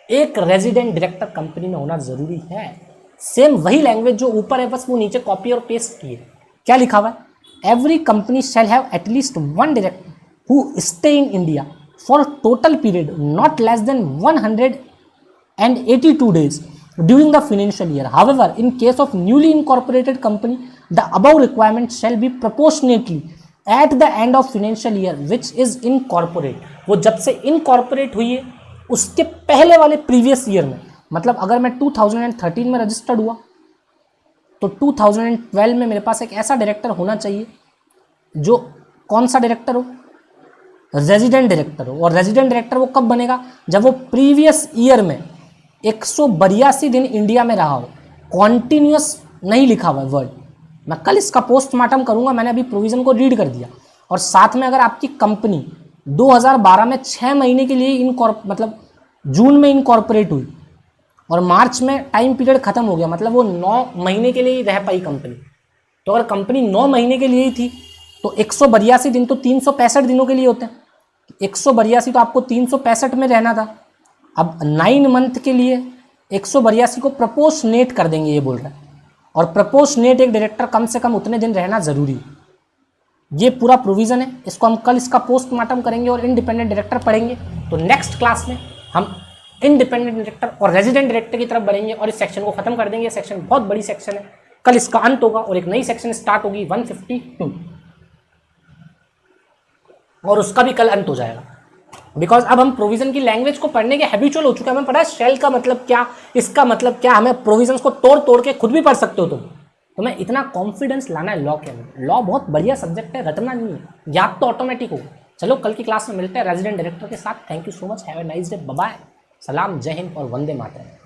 एक रेजिडेंट डायरेक्टर कंपनी में होना जरूरी है। सेम वही लैंग्वेज जो ऊपर है, बस वो नीचे कॉपी और पेस्ट की है। क्या लिखा हुआ है? Every company shall have at least 1 director who stay in India for total period not less than 182 days during the financial year. However, in case of newly incorporated company, the above requirement shall be proportionately at the end of financial year which is incorporate. वो जब से incorporate हुई है उसके पहले वाले previous year में, मतलब अगर मैं 2013 में रजिस्टर्ड हुआ तो 2012 में मेरे पास एक ऐसा डायरेक्टर होना चाहिए जो कौन सा डायरेक्टर हो? रेजिडेंट डायरेक्टर हो। और रेजिडेंट डायरेक्टर वो कब बनेगा? जब वो प्रीवियस ईयर में 182 दिन इंडिया में रहा हो। कॉन्टिन्यूस नहीं लिखा हुआ वर्ड, मैं कल इसका पोस्टमार्टम करूंगा, मैंने अभी प्रोविजन को रीड कर दिया। और साथ में अगर आपकी कंपनी 2012 में 6 महीने के लिए मतलब जून में इनकॉर्पोरेट हुई और मार्च में टाइम पीरियड खत्म हो गया, मतलब वो 9 महीने के लिए ही रह पाई कंपनी। तो अगर कंपनी 9 महीने के लिए ही थी तो 182 दिन तो 365 दिनों के लिए होते हैं। 182 तो आपको 365 में रहना था। अब 9 मंथ के लिए 182 को प्रपोर्शनेट कर देंगे, ये बोल रहा है। और प्रपोर्शनेट एक डायरेक्टर कम से कम उतने दिन रहना जरूरी है। ये पूरा प्रोविजन है, इसको हम कल इसका पोस्टमार्टम करेंगे और इंडिपेंडेंट डायरेक्टर पढ़ेंगे। तो नेक्स्ट क्लास में हम इंडिपेंडेंट डायरेक्टर और रेजिडेंट डायरेक्टर की तरफ बढ़ेंगे और इस सेक्शन को खत्म कर देंगे। सेक्शन बहुत बड़ी सेक्शन है, कल इसका अंत होगा और एक नई सेक्शन स्टार्ट होगी 152 और उसका भी कल अंत हो जाएगा। बिकॉज अब हम प्रोविजन की लैंग्वेज को पढ़ने के हैबिचुअल हो चुके हैं, हमें पता है शेल का मतलब क्या, इसका मतलब क्या, हमें प्रोविजंस को तोड़ तोड़ के खुद भी पढ़ सकते हो तुम। तुम्हें इतना कॉन्फिडेंस लाना है लॉ के अंदर। लॉ बहुत बढ़िया सब्जेक्ट है, रटना नहीं है, याद तो ऑटोमेटिक होगा। चलो कल की क्लास में मिलते हैं रेजिडेंट डायरेक्टर के साथ। Thank you so much, have a nice day, bye bye, सलाम, जय हिंद और वंदे मातरम।